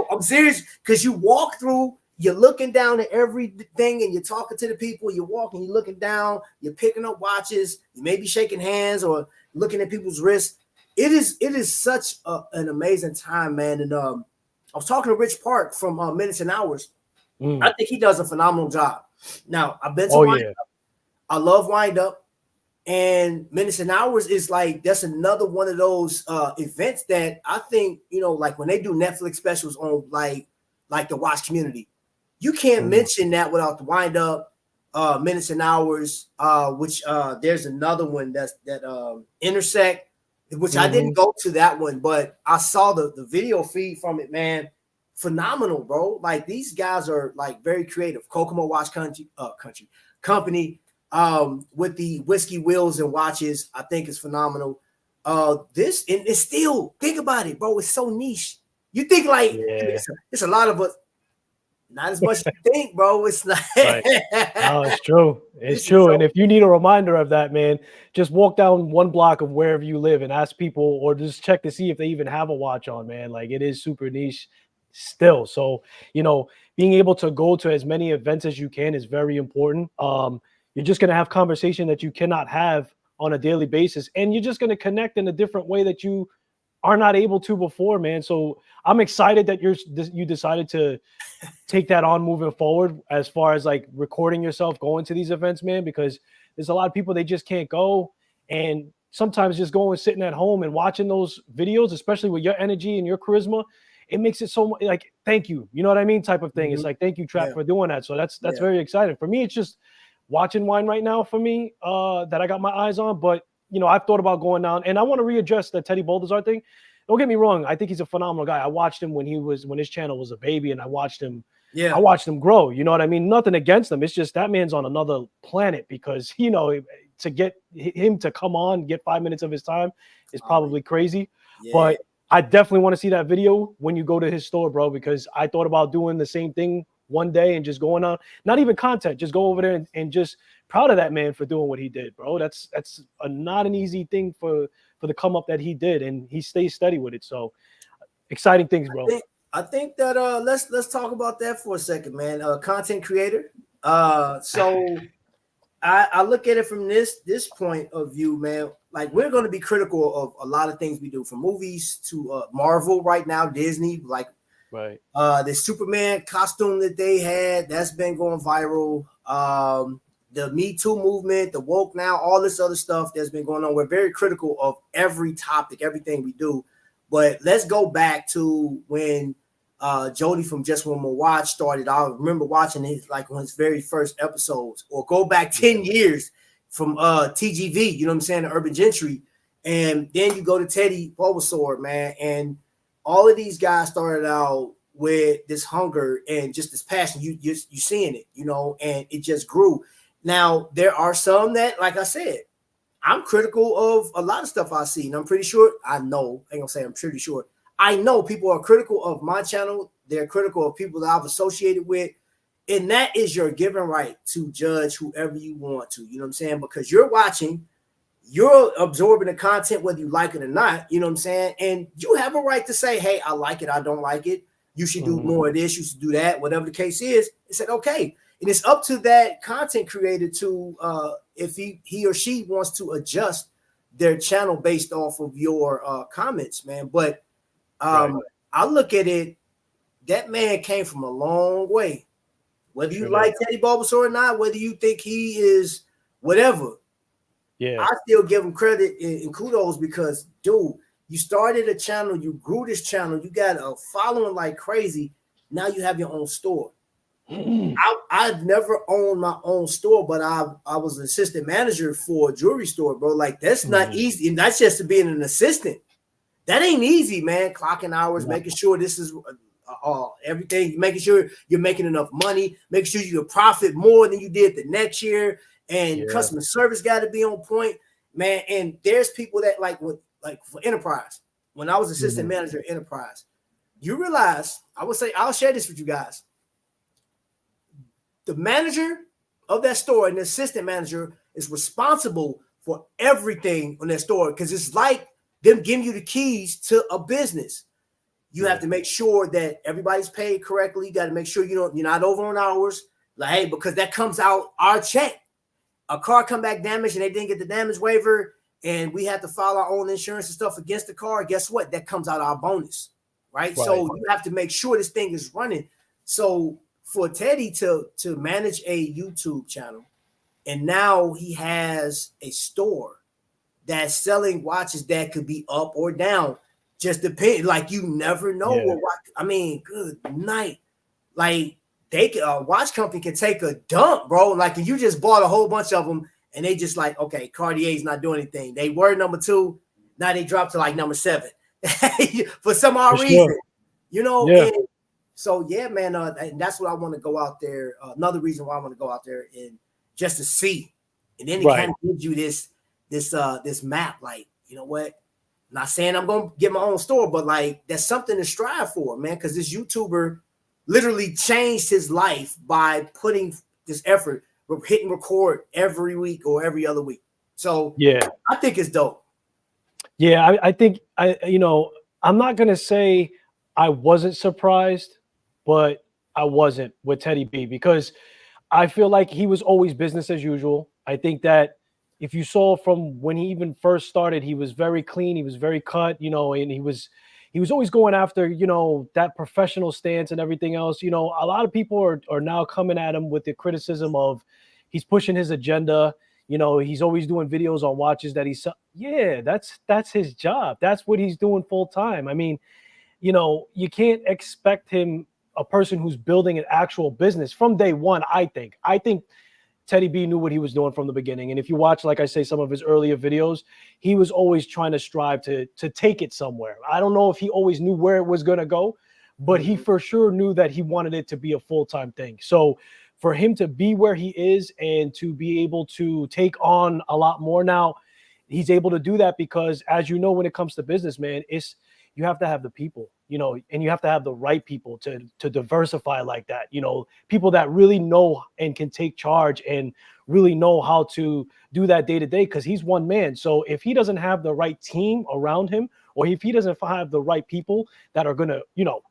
I'm serious. Because you walk through, you're looking down at everything, and you're talking to the people. You're walking, you're looking down, you're picking up watches. You may be shaking hands or looking at people's wrists. It is such an amazing time, man. And I was talking to Rich Park from Minutes and Hours. I think he does a phenomenal job. Now I've been to Wind Up. I love Wind Up. And Minutes and Hours is like, that's another one of those events that I think, like when they do Netflix specials on like the watch community, you can't mention that without the Wind Up, Minutes and Hours, which there's another one that Intersect, which I didn't go to that one, but I saw the video feed from it, man. Phenomenal, bro. Like these guys are like very creative. Kokomo Watch Company. With the whiskey wheels and watches, I think is phenomenal. This and it's still, think about it, bro. It's so niche. You think like it's a lot of us, not as much as you think, bro. It's not. Right. No, it's true. It's true. And if you need a reminder of that, man, just walk down one block of wherever you live and ask people, or just check to see if they even have a watch on, man. Like it is super niche still. So being able to go to as many events as you can is very important. You're just going to have conversation that you cannot have on a daily basis. And you're just going to connect in a different way that you are not able to before, man. So I'm excited that you decided to take that on moving forward as far as like recording yourself going to these events, man, because there's a lot of people, they just can't go. And sometimes just going, sitting at home and watching those videos, especially with your energy and your charisma, it makes it so like, thank you. You know what I mean? Type of thing. It's like, thank you, Trap, for doing that. So that's very exciting. For me, it's just watching wine right now for me that I got my eyes on. But I've thought about going down, and I want to readjust the Teddy Baldassar thing. Don't get me wrong. I think he's a phenomenal guy. I watched him when his channel was a baby, and I watched him grow. You know what I mean? Nothing against him. It's just that man's on another planet because, to get him to come on, get 5 minutes of his time is probably crazy. Yeah. But I definitely want to see that video when you go to his store, bro, because I thought about doing the same thing one day and just going on, not even content, just go over there and just proud of that man for doing what he did, bro. That's not an easy thing for the come up that he did, and he stays steady with it. So exciting things, bro. I think that let's talk about that for a second, man. Content creator. So I look at it from this point of view, man. Like, we're going to be critical of a lot of things we do, from movies to Marvel right now, Disney, like right. The Superman costume that they had, that's been going viral. The Me Too movement, the woke now, all this other stuff that's been going on. We're very critical of every topic, everything we do. But let's go back to when Jody from Just One More Watch started. I remember watching his very first episodes, or go back 10 years from TGV, you know what I'm saying, the Urban Gentry. And then you go to Teddy Bulbasaur, man. And all of these guys started out with this hunger and just this passion. You seeing it, and it just grew. Now, there are some that, like I said, I'm critical of a lot of stuff I see. And I'm pretty sure, I know people are critical of my channel. They're critical of people that I've associated with. And that is your given right to judge whoever you want to, you know what I'm saying? Because you're watching, you're absorbing the content, whether you like it or not, you know what I'm saying? And you have a right to say, hey, I like it, I don't like it. You should do more of this, you should do that, whatever the case is. It's like, okay. And it's up to that content creator to, if he or she wants to adjust their channel based off of your comments, man. But I look at it, that man came from a long way. Whether you like Teddy Bulbasaur or not, whether you think he is whatever, I still give him credit and kudos, because, dude, you started a channel, you grew this channel, you got a following like crazy. Now you have your own store. I've never owned my own store, but I was an assistant manager for a jewelry store, bro. Like, that's not easy, and that's just to being an assistant. That ain't easy, man. Clocking hours, making sure this is everything, making sure you're making enough money, making sure you profit more than you did the next year, and customer service got to be on point, man. And there's people that like for Enterprise. When I was assistant manager at Enterprise, you realize, I'll share this with you guys. The manager of that store and the assistant manager is responsible for everything on that store, because it's like them giving you the keys to a business. You have to make sure that everybody's paid correctly. You got to make sure you're not over on hours. Like, hey, because that comes out our check. A car come back damaged and they didn't get the damage waiver, and we have to file our own insurance and stuff against the car. Guess what? That comes out our bonus, right? So you have to make sure this thing is running. So for Teddy to manage a YouTube channel, and now he has a store that's selling watches that could be up or down, just depend. Like, you never know what watch. I mean, good night. Like, a watch company can take a dump, bro. Like, you just bought a whole bunch of them, and they just like, okay, Cartier's not doing anything. They were number 2, now they dropped to like number 7 for some odd reason, And so, man, and that's what I want to go out there. Another reason why I want to go out there, and just to see, and then it kind of gives you this map. Like, you know what? I'm not saying I'm gonna get my own store, but like, that's something to strive for, man. Because this YouTuber literally changed his life by putting this effort, hitting record every week or every other week. So I think it's dope. Yeah, I think I'm not gonna say I wasn't surprised, but I wasn't with Teddy B, because I feel like he was always business as usual. I think that if you saw from when he even first started, he was very clean, he was very cut, and he was always going after, that professional stance and everything else. A lot of people are now coming at him with the criticism of he's pushing his agenda. He's always doing videos on watches that he's, that's his job. That's what he's doing full time. I mean, you can't expect him, a person who's building an actual business from day one. I think Teddy B knew what he was doing from the beginning. And if you watch, like I say, some of his earlier videos, he was always trying to strive to take it somewhere. I don't know if he always knew where it was going to go, but he for sure knew that he wanted it to be a full-time thing. So for him to be where he is and to be able to take on a lot more now, he's able to do that because, as you know, when it comes to business, man, you have to have the people, and you have to have the right people to diversify like that. People that really know and can take charge and really know how to do that day to day, because he's one man. So if he doesn't have the right team around him, or if he doesn't have the right people that are going to,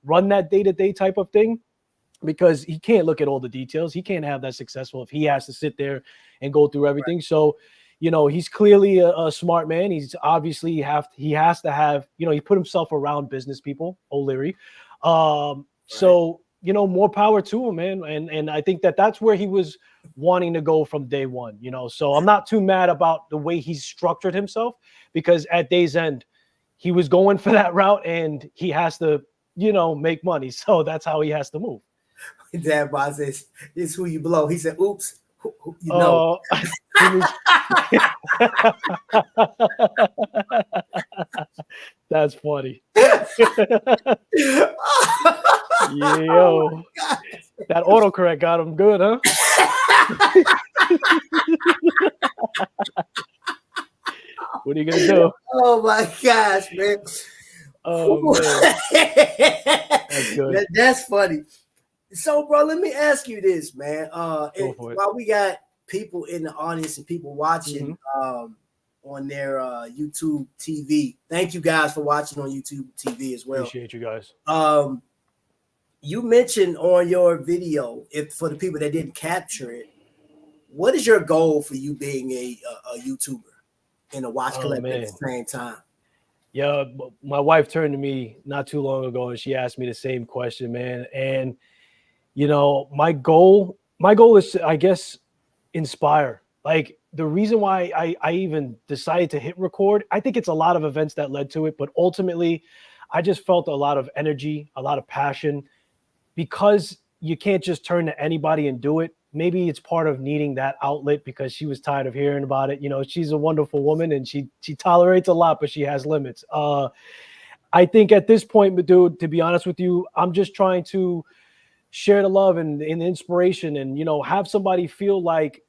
run that day to day type of thing, because he can't look at all the details. He can't have that successful if he has to sit there and go through everything. Right. So, he's clearly a smart man. He's obviously he has to have, he put himself around business people, O'Leary. Right. So, more power to him, man. And I think that's where he was wanting to go from day one, so I'm not too mad about the way he's structured himself, because at day's end, he was going for that route and he has to, make money. So that's how he has to move. Dad boss says, "It's who you blow." He said, "Oops, That's funny. Yo, that autocorrect got him good, huh? What are you gonna do? Oh my gosh, man! Oh man, that's good. That's funny. So, bro, let me ask you this, man. While we got people in the audience and people watching on their YouTube TV, thank you guys for watching on YouTube TV as well. Appreciate you guys. You mentioned on your video, for the people that didn't capture it, what is your goal for you being a YouTuber and a watch collector at the same time? Yeah, my wife turned to me not too long ago and she asked me the same question, man. And my goal is to, I guess, inspire. Like, the reason why I even decided to hit record, I think it's a lot of events that led to it, but ultimately I just felt a lot of energy, a lot of passion, because you can't just turn to anybody and do it. Maybe it's part of needing that outlet, because she was tired of hearing about it. She's a wonderful woman and she tolerates a lot, but she has limits. I think at this point, dude, to be honest with you, I'm just trying to share the love and the inspiration and, have somebody feel like,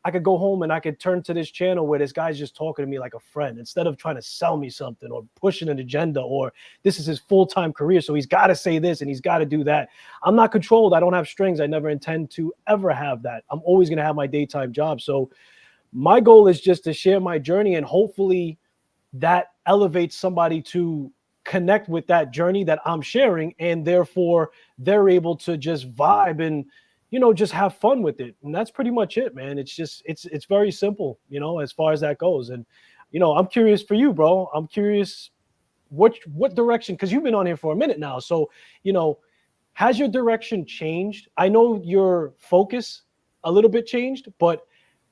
I could go home and I could turn to this channel where this guy's just talking to me like a friend, instead of trying to sell me something or pushing an agenda, or this is his full-time career, so he's got to say this and he's got to do that. I'm not controlled. I don't have strings. I never intend to ever have that. I'm always going to have my daytime job. So my goal is just to share my journey, and hopefully that elevates somebody to connect with that journey that I'm sharing, and therefore they're able to just vibe and just have fun with it. And that's pretty much it, man. It's just it's very simple, as far as that goes. And I'm curious for you, bro. I'm curious what direction, because you've been on here for a minute now, so has your direction changed? I know your focus a little bit changed, but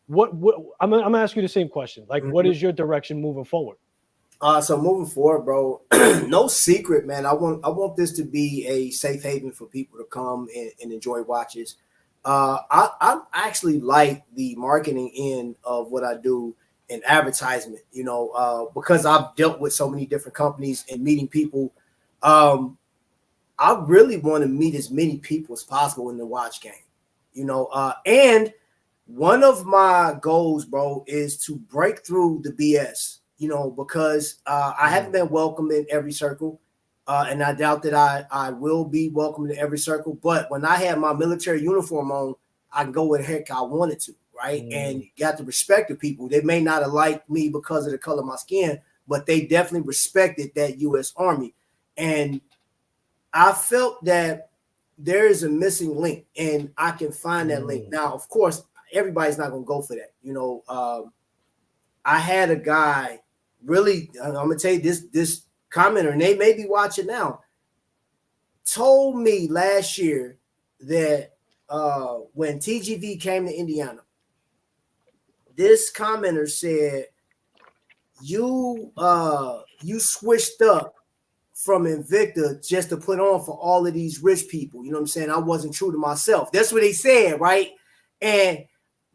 what I'm gonna ask you the same question. Like, what is your direction moving forward? So moving forward, bro, no secret, man. I want this to be a safe haven for people to come and enjoy watches. I actually like the marketing end of what I do in advertisement, because I've dealt with so many different companies and meeting people. I really want to meet as many people as possible in the watch game, and one of my goals, bro, is to break through the BS. Because I haven't been welcomed in every circle, and I doubt that I will be welcomed in every circle. But when I have my military uniform on, I can go where the heck I wanted to, right? And you got to respect the people. They may not have liked me because of the color of my skin, but they definitely respected that U.S. Army. And I felt that there is a missing link, and I can find that link. Now, of course, everybody's not going to go for that. I had a guy. Really, I'm gonna tell you this commenter, and they may be watching now, told me last year that when TGV came to Indiana, this commenter said, you switched up from Invicta just to put on for all of these rich people. You know what I'm saying? I wasn't true to myself. That's what he said, right? And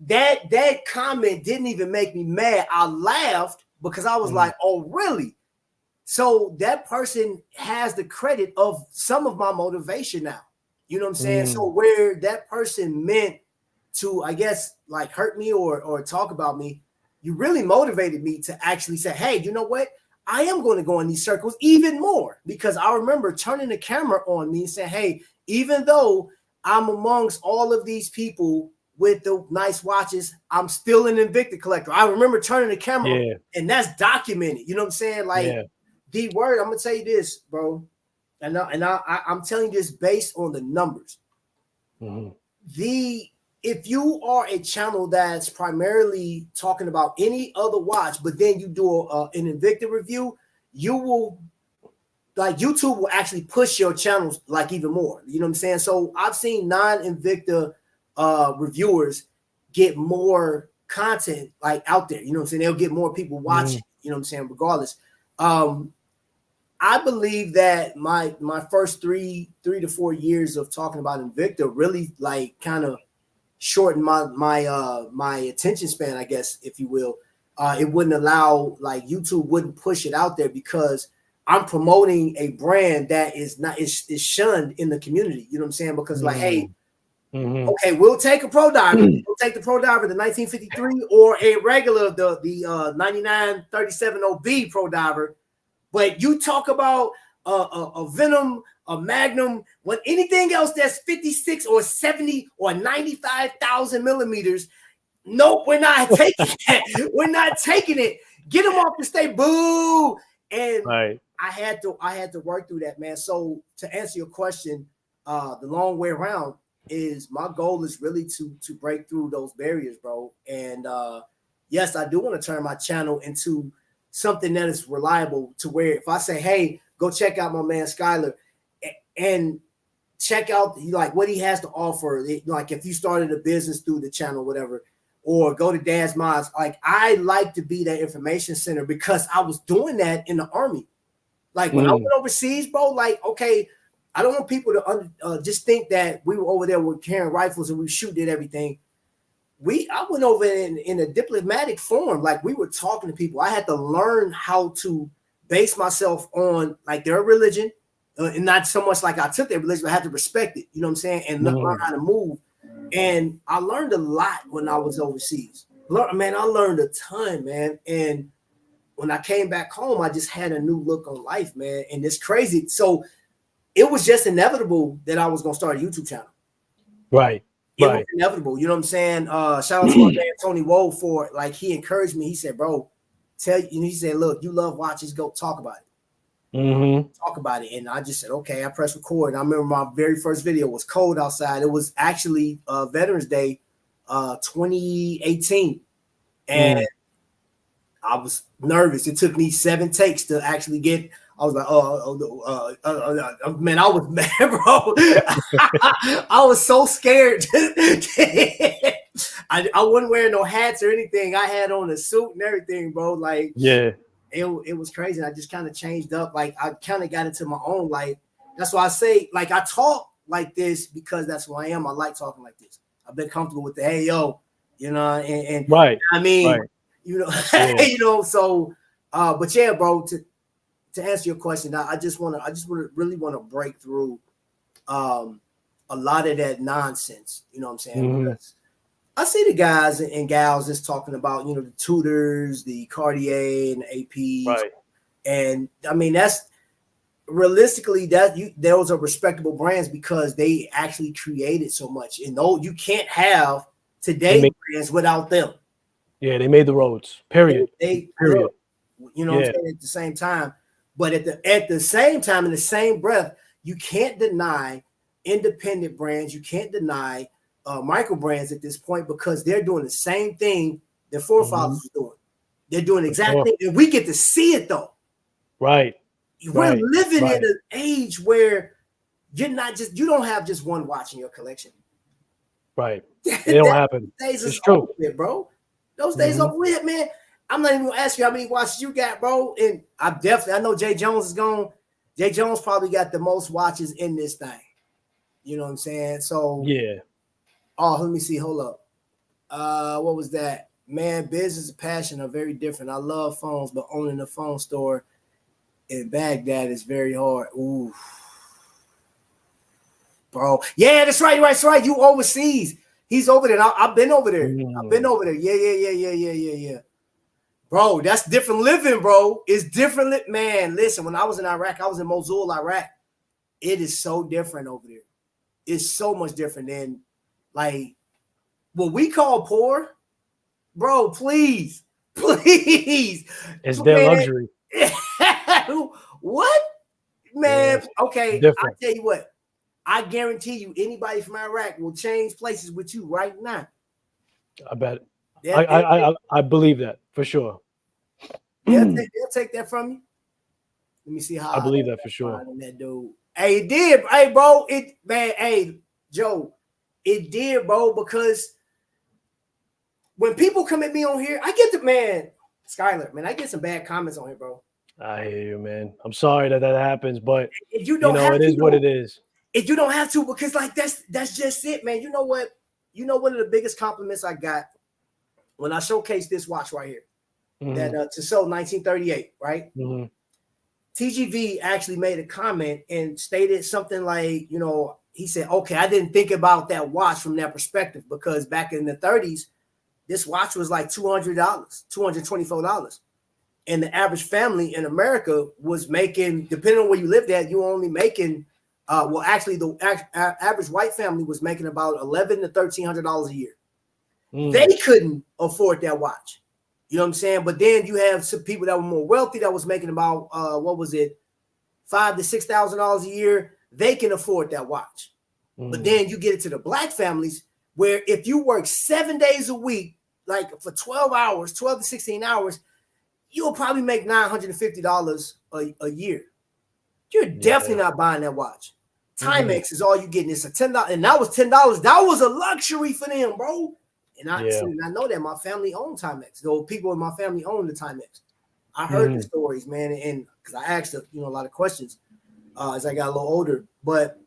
that comment didn't even make me mad. I laughed because I was like, oh, really? So that person has the credit of some of my motivation now. You know what I'm saying? So where that person meant to, I guess, like hurt me or talk about me, you really motivated me to actually say, hey, you know what? I am going to go in these circles even more, because I remember turning the camera on me and saying, hey, even though I'm amongst all of these people with the nice watches, I'm still an Invicta collector. I remember turning the camera on, and that's documented. You know what I'm saying? Like, the word, I'm going to tell you this, bro. And I'm telling you this based on the numbers. If you are a channel that's primarily talking about any other watch, but then you do an Invicta review, you will, like, YouTube will actually push your channels like even more. You know what I'm saying? So I've seen non-Invicta reviewers get more content like out there. You know what I'm saying? They'll get more people watching. You know what I'm saying? Regardless. I believe that my first three to 4 years of talking about Invicta really like kind of shortened my attention span, I guess, if you will. It wouldn't allow, like, YouTube wouldn't push it out there because I'm promoting a brand that is shunned in the community. You know what I'm saying? Because like, hey, okay, we'll take a pro diver. We'll take the pro diver, the 1953, or a regular, the 9937 OB pro diver. But you talk about a Venom, a Magnum, when anything else that's 56 or 70 or 95,000 millimeters, nope, we're not taking that. We're not taking it. Get them off the stage, boo. And I had to work through that, man. So to answer your question, the long way around is my goal is really to break through those barriers, bro. And yes, I do want to turn my channel into something that is reliable, to where if I say, hey, go check out my man Skylar and check out like what he has to offer. Like if you started a business through the channel, whatever, or go to Dad's Mods. Like, I like to be that information center because I was doing that in the Army. Like when I went overseas, bro, like, okay, I don't want people to just think that we were over there with carrying rifles and we shooting at everything. I went over in a diplomatic form. Like, we were talking to people. I had to learn how to base myself on like their religion, and not so much like I took their religion, but I had to respect it. You know what I'm saying? And learn how to move. And I learned a lot when I was overseas. Man, I learned a ton, man. And when I came back home, I just had a new look on life, man. And it's crazy. So it was just inevitable that I was going to start a YouTube channel. Right. It was inevitable. You know what I'm saying? Shout out to my man Tony Woe for, like, he encouraged me. He said, bro, he said, look, you love watches, go talk about it. Talk about it. And I just said, okay. I pressed record. And I remember my very first video was cold outside. It was actually Veterans Day 2018. And I was nervous. It took me 7 takes to actually get. I was like, man, I was mad, bro. I was so scared. I wasn't wearing no hats or anything. I had on a suit and everything, bro. Like, it was crazy. I just kind of changed up. Like, I kind of got into my own. Like, that's why I say, like, I talk like this because that's who I am. I like talking like this. I've been comfortable with the hey yo, you know, and I mean, you know, you know. So, but yeah, bro. To answer your question, I really want to break through a lot of that nonsense. You know what I'm saying? Because I see the guys and gals that's talking about, you know, the Tudors, the Cartier, and the APs, and I mean, that's realistically those are respectable brands because they actually created so much. And no, you can't have today's brands without them. Yeah, they made the roads. Period. Period. You know what I'm saying? At the same time. But at the same time, in the same breath, you can't deny independent brands. You can't deny micro brands at this point because they're doing the same thing their forefathers were doing. They're doing exactly, and we get to see it though. We're living in an age where you don't have just one watch in your collection. It don't happen. It's true, with, bro. Those days over with, man. I'm not even gonna ask you how many watches you got, bro. And I know Jay Jones is gone. Jay Jones probably got the most watches in this thing. You know what I'm saying? So let me see. Hold up. What was that? Man, business and passion are very different. I love phones, but owning a phone store in Baghdad is very hard. Ooh, bro. Yeah, that's right. That's right. You overseas. He's over there. I've been over there. I've been over there. Yeah. Bro, that's different living, bro. It's different. Man, listen, when I was in Iraq, I was in Mosul, Iraq. It is so different over there. It's so much different than like what we call poor. Bro, please. It's their luxury. What? Man, Yeah, okay. different. I'll tell you what. I guarantee you anybody from Iraq will change places with you right now. I bet. I believe that for sure. They'll take that from you. Let me see how I believe that for sure. That dude. Hey, it did. Hey, bro. Hey, Joe, it did, bro, because when people come at me on here, I get the man, Skylar, man, I get some bad comments on here, bro. I hear you, man. I'm sorry that happens, but if you don't it is what it is. If you don't have to, because like that's just it, man. You know what? You know one of the biggest compliments I got when I showcased this watch right here, that Tissot 1938, right? TGV actually made a comment and stated something like, he said, okay, I didn't think about that watch from that perspective because back in the 30s, this watch was like $200, $224. And the average family in America was making, depending on where you lived at, you were only making, actually the average white family was making about $1,100 to $1,300 a year. They couldn't afford that watch. You know what I'm saying? But then you have some people that were more wealthy that was making about $5,000 to $6,000 a year. They can afford that watch. But then you get it to the black families where if you work 7 days a week, like for 12 hours, 12 to 16 hours, you'll probably make $950 a year. You're definitely not buying that watch. Timex is all you getting. It's a $10, and that was $10. That was a luxury for them, bro. And I know that my family owned Timex. Though people in my family own the Timex. I heard the stories, man, and because I asked a lot of questions as I got a little older. But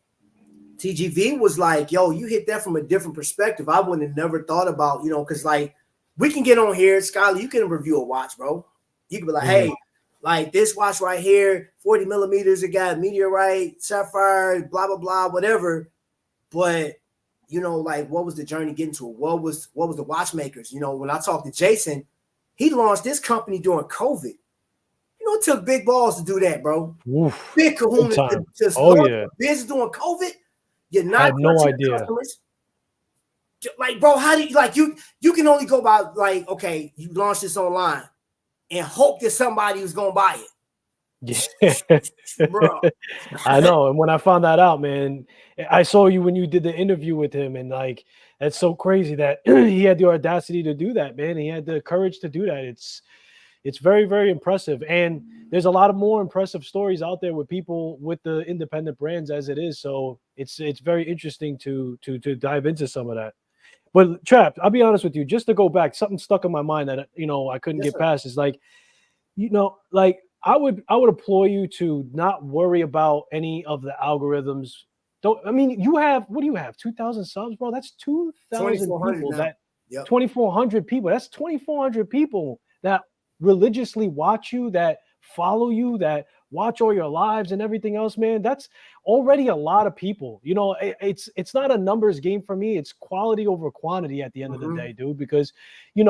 TGV was like, "Yo, you hit that from a different perspective. I wouldn't have never thought about, because like we can get on here, Skylar. You can review a watch, bro. You can be like, hey, like this watch right here, 40 millimeters. It got meteorite, sapphire, blah blah blah, whatever. But like what was the journey getting to it? What was the watchmakers? When I talked to Jason, he launched this company during COVID. It took big balls to do that, bro. Oof, big kahuna to launch business during COVID. You're not I had no idea. Customers. Like, bro, how do you you can only go by like, okay, you launched this online and hope that somebody was gonna buy it. Yeah. Bro. I know. And when I found that out, man, I saw you when you did the interview with him, and like that's so crazy that he had the audacity to do that, man. He had the courage to do that. It's very, very impressive. And there's a lot of more impressive stories out there with people with the independent brands as it is. So it's very interesting to dive into some of that. But Trap, I'll be honest with you, just to go back, something stuck in my mind that I couldn't get past is like, like I would implore you to not worry about any of the algorithms. You have, what do you have? 2,000 subs, bro? That's 2,000 people. That 2,400 people. That's 2,400 people that religiously watch you, that follow you, that watch all your lives and everything else, man. That's already a lot of people. It's not a numbers game for me. It's quality over quantity at the end of the day, dude, because you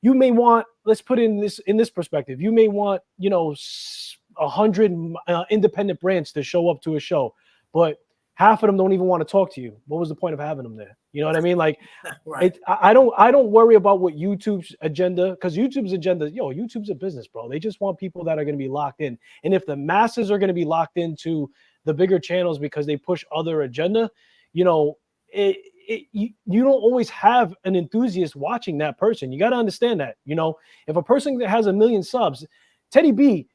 may want, let's put in this perspective, you may want 100 independent brands to show up to a show, but half of them don't even want to talk to you. What was the point of having them there? You know what I mean? Like, right. I don't worry about what YouTube's agenda, because YouTube's agenda, YouTube's a business, bro. They just want people that are going to be locked in. And if the masses are going to be locked into the bigger channels because they push other agenda, you don't always have an enthusiast watching that person. You got to understand that. If a person that has 1 million subs, Teddy B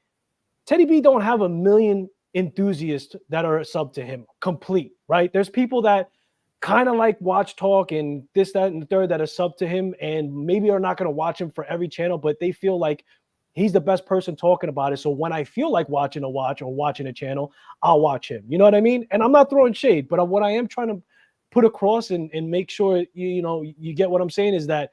don't have 1 million enthusiasts that are sub to him complete, right? There's people that kind of like watch talk and this, that, and the third that are sub to him and maybe are not going to watch him for every channel, but they feel like he's the best person talking about it. So when I feel like watching a watch or watching a channel, I'll watch him. You know what I mean? And I'm not throwing shade, but what I am trying to put across and make sure you get what I'm saying is that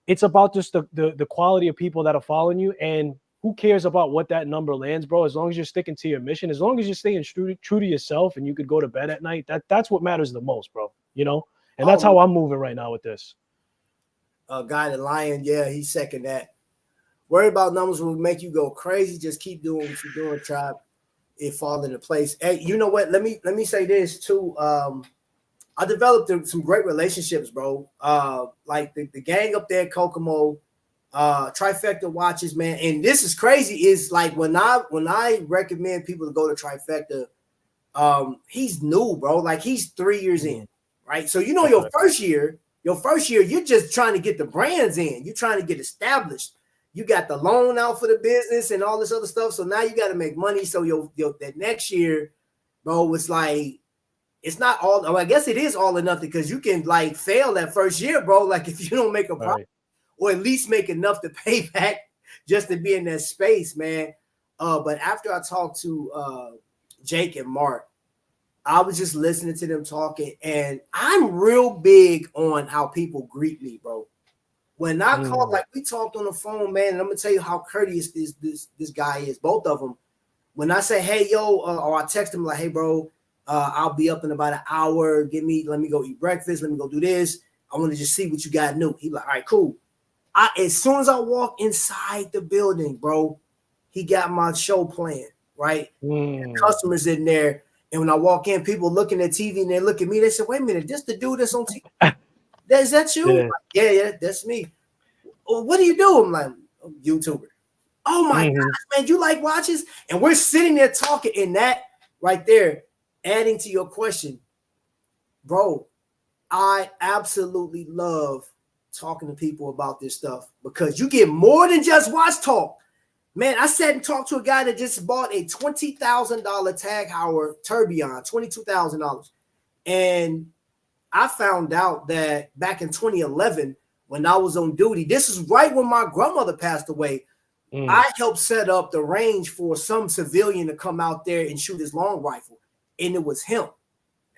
it's about just the quality of people that are following you, and who cares about what that number lands, bro? As long as you're sticking to your mission, as long as you're staying true to yourself, and you could go to bed at night, that's what matters the most, bro. And that's how I'm moving right now with this. Guy the Lion, yeah, he's second that. Worry about numbers will make you go crazy. Just keep doing what you're doing, tribe. It fall into place. Hey, you know what? Let me say this too. I developed some great relationships, bro. Like the gang up there, Kokomo, Trifecta watches, man. And this is crazy. Is like when I recommend people to go to Trifecta, he's new, bro. Like he's 3 years in, right? So your first year, you're just trying to get the brands in. You're trying to get established. You got the loan out for the business and all this other stuff. So now you got to make money. So that next year, bro, it's like, it's not all. I guess it is all or nothing, because you can like fail that first year, bro. Like if you don't make a profit, or at least make enough to pay back just to be in that space, man. But after I talked to Jake and Mark, I was just listening to them talking, and I'm real big on how people greet me, bro. When I called, like we talked on the phone, man, and I'm gonna tell you how courteous this guy is, both of them. When I say, hey, yo, or I text him like, hey, bro, I'll be up in about an hour. Let me go eat breakfast. Let me go do this. I want to just see what you got new. He like, all right, cool. As soon as I walk inside the building, bro, he got my show playing, right? Customers in there. And when I walk in, people looking at TV and they look at me. They say, wait a minute, this the dude that's on TV? Is that you? Yeah. Like, yeah, that's me. Well, what do you do? I'm like, I'm a YouTuber. Oh my gosh, man, you like watches? And we're sitting there talking, and that right there, adding to your question, bro, I absolutely love talking to people about this stuff, because you get more than just watch talk. Man, I sat and talked to a guy that just bought a $20,000 Tag Heuer Tourbillon, $22,000. And I found out that back in 2011, when I was on duty, this is right when my grandmother passed away. I helped set up the range for some civilian to come out there and shoot his long rifle. And it was him.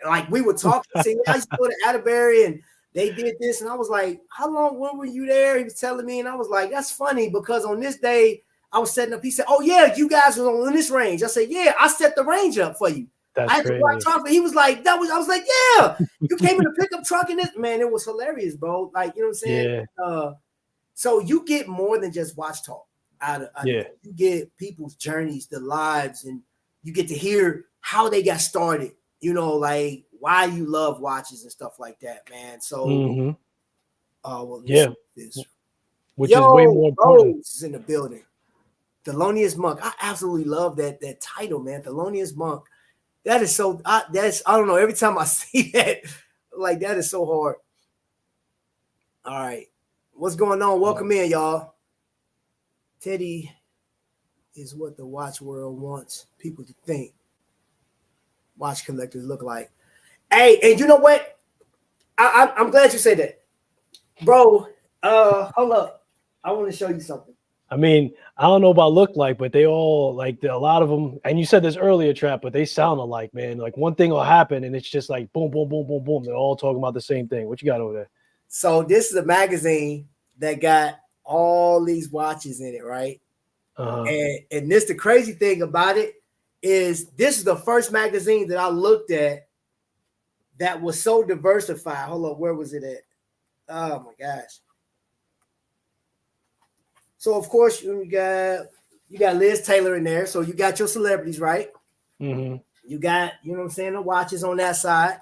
Like we were talking, saying, I used to go to Atterbury and they did this. And I was like, when were you there? He was telling me. And I was like, that's funny, because on this day I was setting up. He said, oh yeah, you guys were on this range. I said, yeah, I set the range up for you. That's I had crazy. to write talk, but he was like, I was like, yeah, you came in a pickup truck in this, man. It was hilarious, bro. Like, you know what I'm saying? Yeah. So you get more than just watch talk out of Yeah. You get people's journeys, their lives, and you get to hear how they got started, like why you love watches and stuff like that, man. So this. Which is way more important. Rose is in the building. Thelonious Monk. I absolutely love that title, man. Thelonious Monk. That is so I don't know. Every time I see that, like that is so hard. All right. What's going on? Welcome in, y'all. Teddy is what the watch world wants people to think watch collectors look like. Hey, and you know what? I'm glad you said that. Bro, hold up. I want to show you something. I mean, I don't know about look like, but they all like a lot of them. And you said this earlier, Trap, but they sound alike, man. Like one thing will happen and it's just like boom, boom, boom, boom, boom. They're all talking about the same thing. What you got over there? So this is a magazine that got all these watches in it, right? And this, the crazy thing about it is this is the first magazine that I looked at that was so diversified. Hold up, where was it at? Oh my gosh. So of course you got Liz Taylor in there. So you got your celebrities, right? You got, you know what I'm saying, the watches on that side.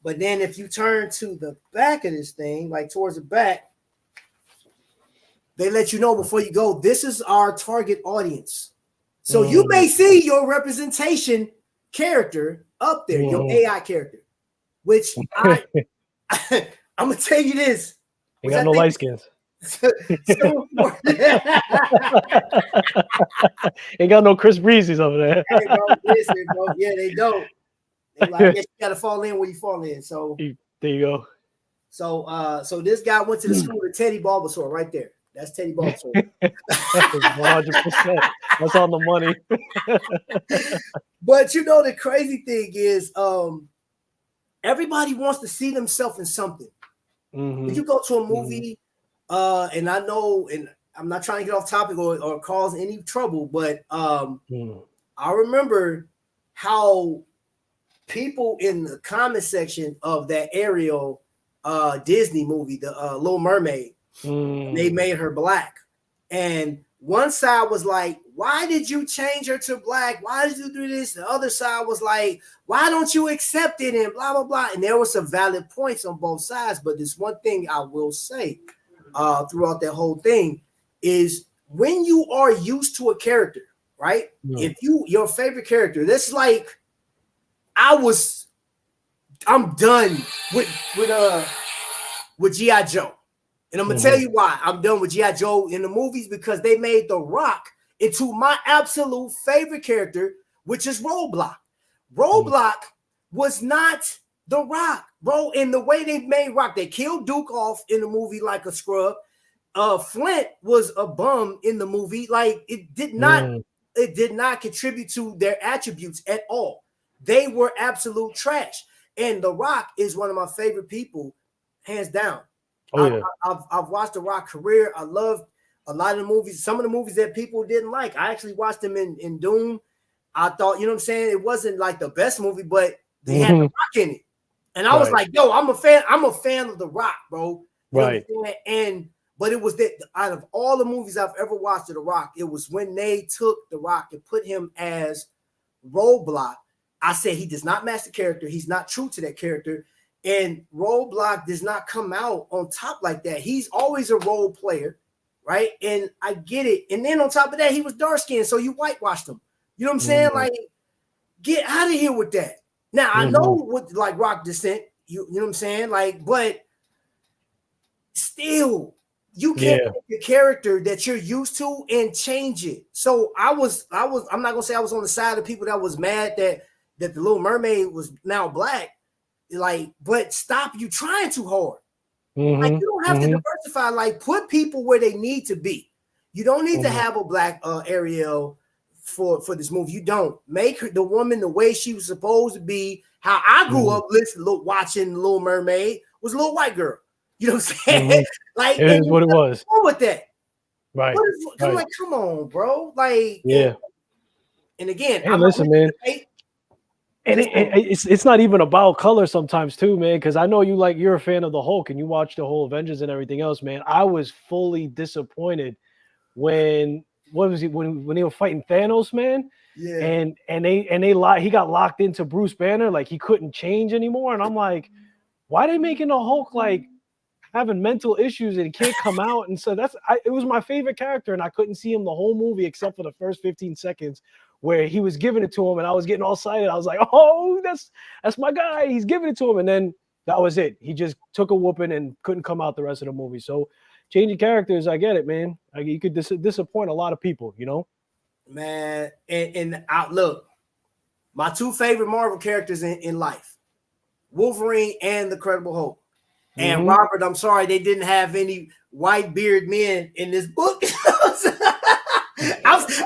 But then if you turn to the back of this thing, like towards the back, they let you know before you go, this is our target audience. So you may see your representation character up there, your AI character, which I'm gonna tell you this. Ain't got no light skins. Ain't got no Chris Breezes over there. Hey, bro, listen, bro. Yeah, they don't. They like, you gotta fall in where you fall in. So there you go. So this guy went to the school of Teddy Bulbasaur right there. That's Teddy Bulbasaur. 100%. That's on the money. But you know the crazy thing is, everybody wants to see themselves in something. When you go to a movie, and I know, and I'm not trying to get off topic or cause any trouble, but I remember how people in the comment section of that Ariel Disney movie, the Little Mermaid, they made her black. And one side was like, why did you change her to black? Why did you do this? The other side was like, why don't you accept it? And blah, blah, blah. And there were some valid points on both sides. But this one thing I will say throughout that whole thing is when you are used to a character, right? If your favorite character, that's like, I'm done with G.I. Joe. And I'm gonna tell you why I'm done with G.I. Joe in the movies, because they made The Rock into my absolute favorite character, which is Roadblock. Roadblock was not The Rock, bro. And the way they made Rock, they killed Duke off in the movie like a scrub. Flint was a bum in the movie. Like it did not contribute to their attributes at all. They were absolute trash. And The Rock is one of my favorite people, hands down. I've watched The Rock career. I love a lot of the movies. Some of the movies that people didn't like, I actually watched them in Doom. I thought, you know what I'm saying? It wasn't like the best movie, but they had The Rock in it. And I was like, yo, I'm a fan of The Rock, bro. You know what I'm saying? But it was that out of all the movies I've ever watched of The Rock, it was when they took The Rock and put him as Roadblock. I said he does not match the character. He's not true to that character. And Roadblock does not come out on top like that. He's always a role player, right? And I get it. And then on top of that, he was dark skinned, so you whitewashed him. You know what I'm saying? Like, get out of here with that. Now I know with like Rock descent, you know what I'm saying? Like, but still, you can't take the character that you're used to and change it. So I'm not gonna say I was on the side of people that was mad that the Little Mermaid was now black. Like, but stop you trying too hard. Like, you don't have to diversify. Like, put people where they need to be. You don't need to have a black Ariel for this movie. You don't. Make her, the woman, the way she was supposed to be. How I grew up watching Little Mermaid was a little white girl. You know what I'm saying? Like, it is what it was. Wrong with that, right? Like, come on, bro. Like, and again, hey, listen, man. And it's not even about color sometimes too, man. Because I know you're a fan of the Hulk and you watch the whole Avengers and everything else, man. I was fully disappointed when they were fighting Thanos, man. Yeah. And he got locked into Bruce Banner, like he couldn't change anymore. And I'm like, why are they making the Hulk like having mental issues and he can't come out? And so it was my favorite character, and I couldn't see him the whole movie except for the first 15 seconds. Where he was giving it to him and I was getting all excited. I was like, oh, that's my guy. He's giving it to him. And then that was it. He just took a whooping and couldn't come out the rest of the movie. So changing characters, I get it, man. Like, you could disappoint a lot of people, you know? Man, and look, my two favorite Marvel characters in life, Wolverine and the Incredible Hulk. And Robert, I'm sorry, they didn't have any white beard men in this book.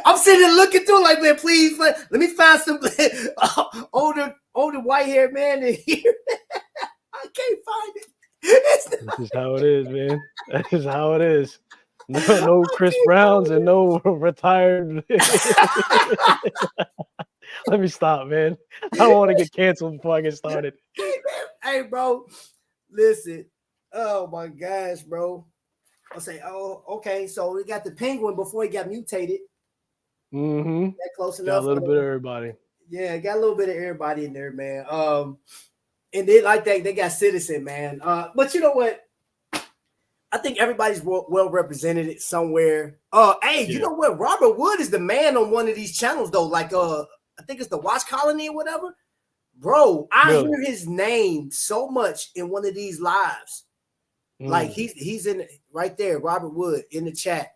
I'm sitting there looking through like, man, please, let me find some older white haired man in here. I can't find it. This is how it is, man. That is how it is. No Chris Browns and no retired. Let me stop, man. I don't want to get canceled before I get started. Hey, bro, listen. Oh my gosh, bro. I'll say, oh, okay. So we got the Penguin before he got mutated. That close enough. Got a little bit of everybody. Yeah, got a little bit of everybody in there, man. And then like that, they got Citizen, man. But you know what? I think everybody's well represented somewhere. You know what? Robert Wood is the man on one of these channels, though. Like, I think it's the Watch Colony or whatever. Bro, I hear his name so much in one of these lives. Like he's in right there, Robert Wood in the chat.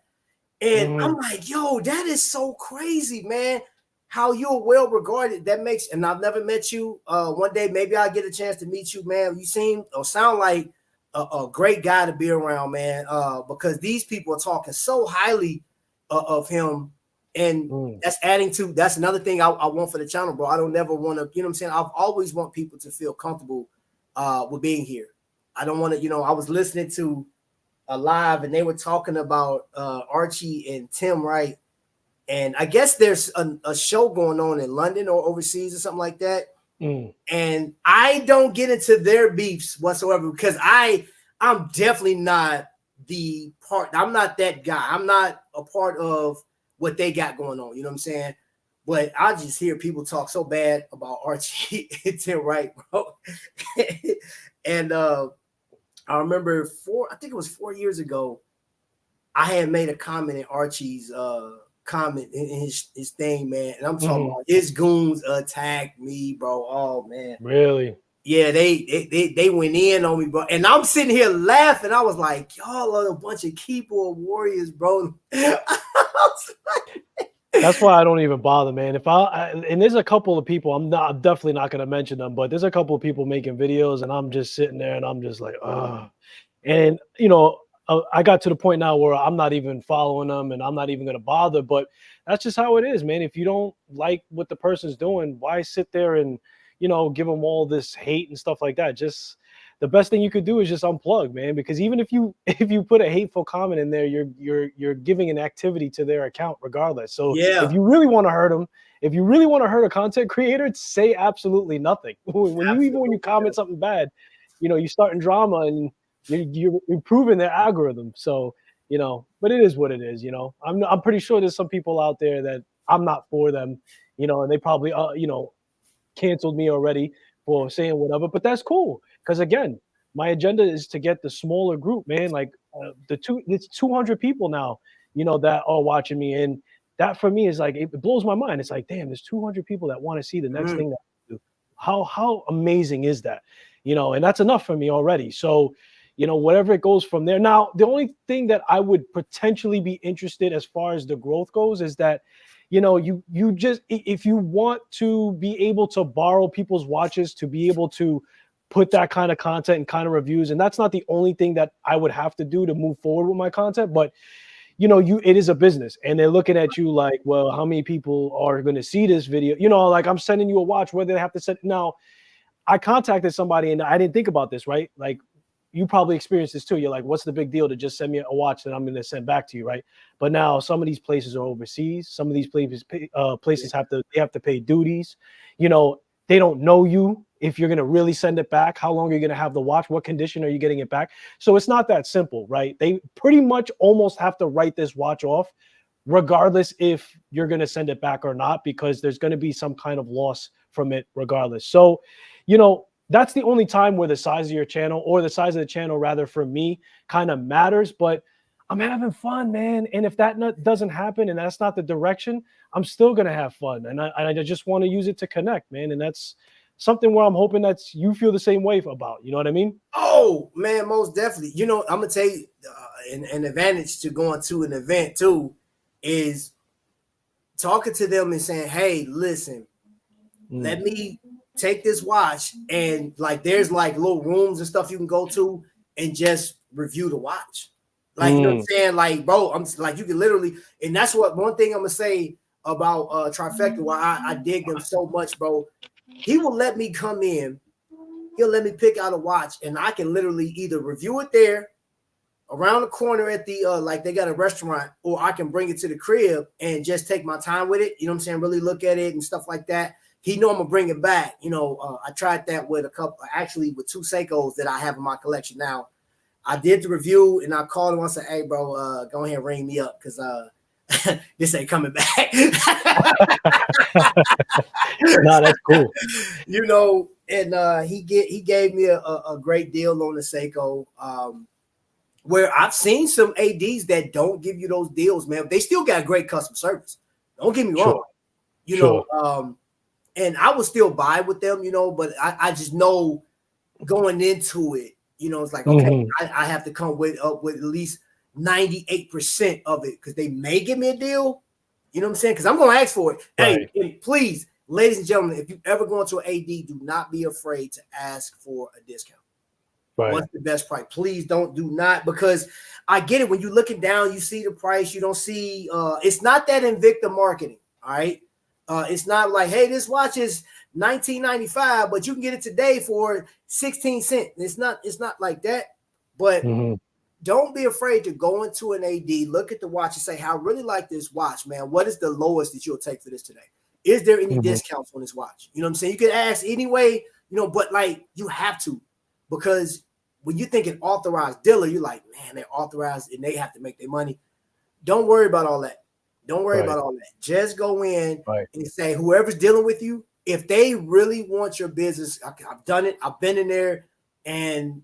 And I'm like, yo, that is so crazy, man. How you're well regarded. That makes, and I've never met you. One day, maybe I'll get a chance to meet you, man. You seem or sound like a great guy to be around, man. Because these people are talking so highly of him. And that's another thing I want for the channel, bro. I don't never want to, you know what I'm saying? I've always want people to feel comfortable with being here. I don't want to, you know, I was listening to a live and they were talking about Archie and Tim, right? And I guess there's a show going on in London or overseas or something like that. And I don't get into their beefs whatsoever because I'm definitely not the part. I'm not that guy. I'm not a part of what they got going on. You know what I'm saying? But I just hear people talk so bad about Archie and Tim Wright, bro. And I remember I think it was 4 years ago, I had made a comment in Archie's comment in his thing, man. And I'm talking about his goons attacked me, bro. Oh man. Really? Yeah, they went in on me, bro. And I'm sitting here laughing. I was like, y'all are a bunch of keyboard warriors, bro. That's why I don't even bother, man. And there's a couple of people, I'm definitely not going to mention them, but there's a couple of people making videos and I'm just sitting there and I'm just like, and you know, I got to the point now where I'm not even following them and I'm not even going to bother, but that's just how it is, man. If you don't like what the person's doing, why sit there and, you know, give them all this hate and stuff like that? Just the best thing you could do is just unplug, man, because even if you put a hateful comment in there, you're giving an activity to their account regardless. So if you really want to hurt them, if you really want to hurt a content creator, say absolutely nothing. When you comment something bad, you know, you're starting drama and you're improving their algorithm. So, you know, but it is what it is. You know, I'm pretty sure there's some people out there that I'm not for them, you know, and they probably you know, canceled me already for saying whatever, but that's cool. Because again, my agenda is to get the smaller group, man. Like it's 200 people now, you know, that are watching me. And that for me is like, it blows my mind. It's like, damn, there's 200 people that want to see the next thing that I do. How amazing is that? You know, and that's enough for me already. So, you know, whatever it goes from there. Now, the only thing that I would potentially be interested as far as the growth goes is that, you know, you just, if you want to be able to borrow people's watches to be able to put that kind of content and kind of reviews, and that's not the only thing that I would have to do to move forward with my content, but you know, it is a business and they're looking at you like, well, how many people are going to see this video? You know, like I'm sending you a watch, whether they have to send. Now, I contacted somebody and I didn't think about this, right? Like, you probably experienced this too. You're like, what's the big deal to just send me a watch that I'm going to send back to you, right? But now some of these places are overseas. Some of these places have to pay duties. You know, they don't know you if you're going to really send it back. How long are you going to have the watch? What condition are you getting it back? So it's not that simple, right? They pretty much almost have to write this watch off, regardless if you're going to send it back or not, because there's going to be some kind of loss from it regardless. So, you know, that's the only time where the size of your channel, or the size of the channel rather, for me, kind of matters. But I'm having fun, man. And if that doesn't happen and that's not the direction, I'm still going to have fun. And I just want to use it to connect, man. And that's something where I'm hoping that you feel the same way about. You know what I mean? Oh, man, most definitely. You know, I'm going to tell you an advantage to going to an event, too, is talking to them and saying, hey, listen, let me take this watch, and like there's like little rooms and stuff you can go to and just review the watch. Like, you know what I'm saying? Like, bro, I'm like, you can literally, and that's what one thing I'm gonna say about Trifecta, why I dig them so much, bro. He will let me come in, he'll let me pick out a watch, and I can literally either review it there around the corner at the like they got a restaurant, or I can bring it to the crib and just take my time with it. You know what I'm saying? Really look at it and stuff like that. He know I'm gonna bring it back. You know, I tried that with a couple, actually with 2 Seikos that I have in my collection now. I did the review and I called him and said, hey, bro, go ahead and ring me up because this ain't coming back. No, that's cool. You know, and he gave me a great deal on the Seiko. Where I've seen some ADs that don't give you those deals, man. They still got great customer service. Don't get me wrong. You know, and I would still buy with them, you know, but I just know going into it, you know, it's like, okay, I have to come up with at least 98% of it because they may give me a deal. You know what I'm saying? Because I'm going to ask for it. Right. Hey, please, ladies and gentlemen, if you ever go into an AD, do not be afraid to ask for a discount. Right. What's the best price? Please do not, because I get it. When you're looking down, you see the price. You don't see, it's not that Invicta marketing. All right. It's not like, hey, this watch is $19.95, but you can get it today for 16 cents. It's not like that. But don't be afraid to go into an AD, look at the watch and say, I really like this watch, man. What is the lowest that you'll take for this today? Is there any discounts on this watch? You know what I'm saying? You can ask anyway, but like you have to, because when you think an authorized dealer, you're like, man, they're authorized and they have to make their money. Don't worry about all that. Don't worry about all that. Just go in and say, whoever's dealing with you, if they really want your business, I've done it. I've been in there and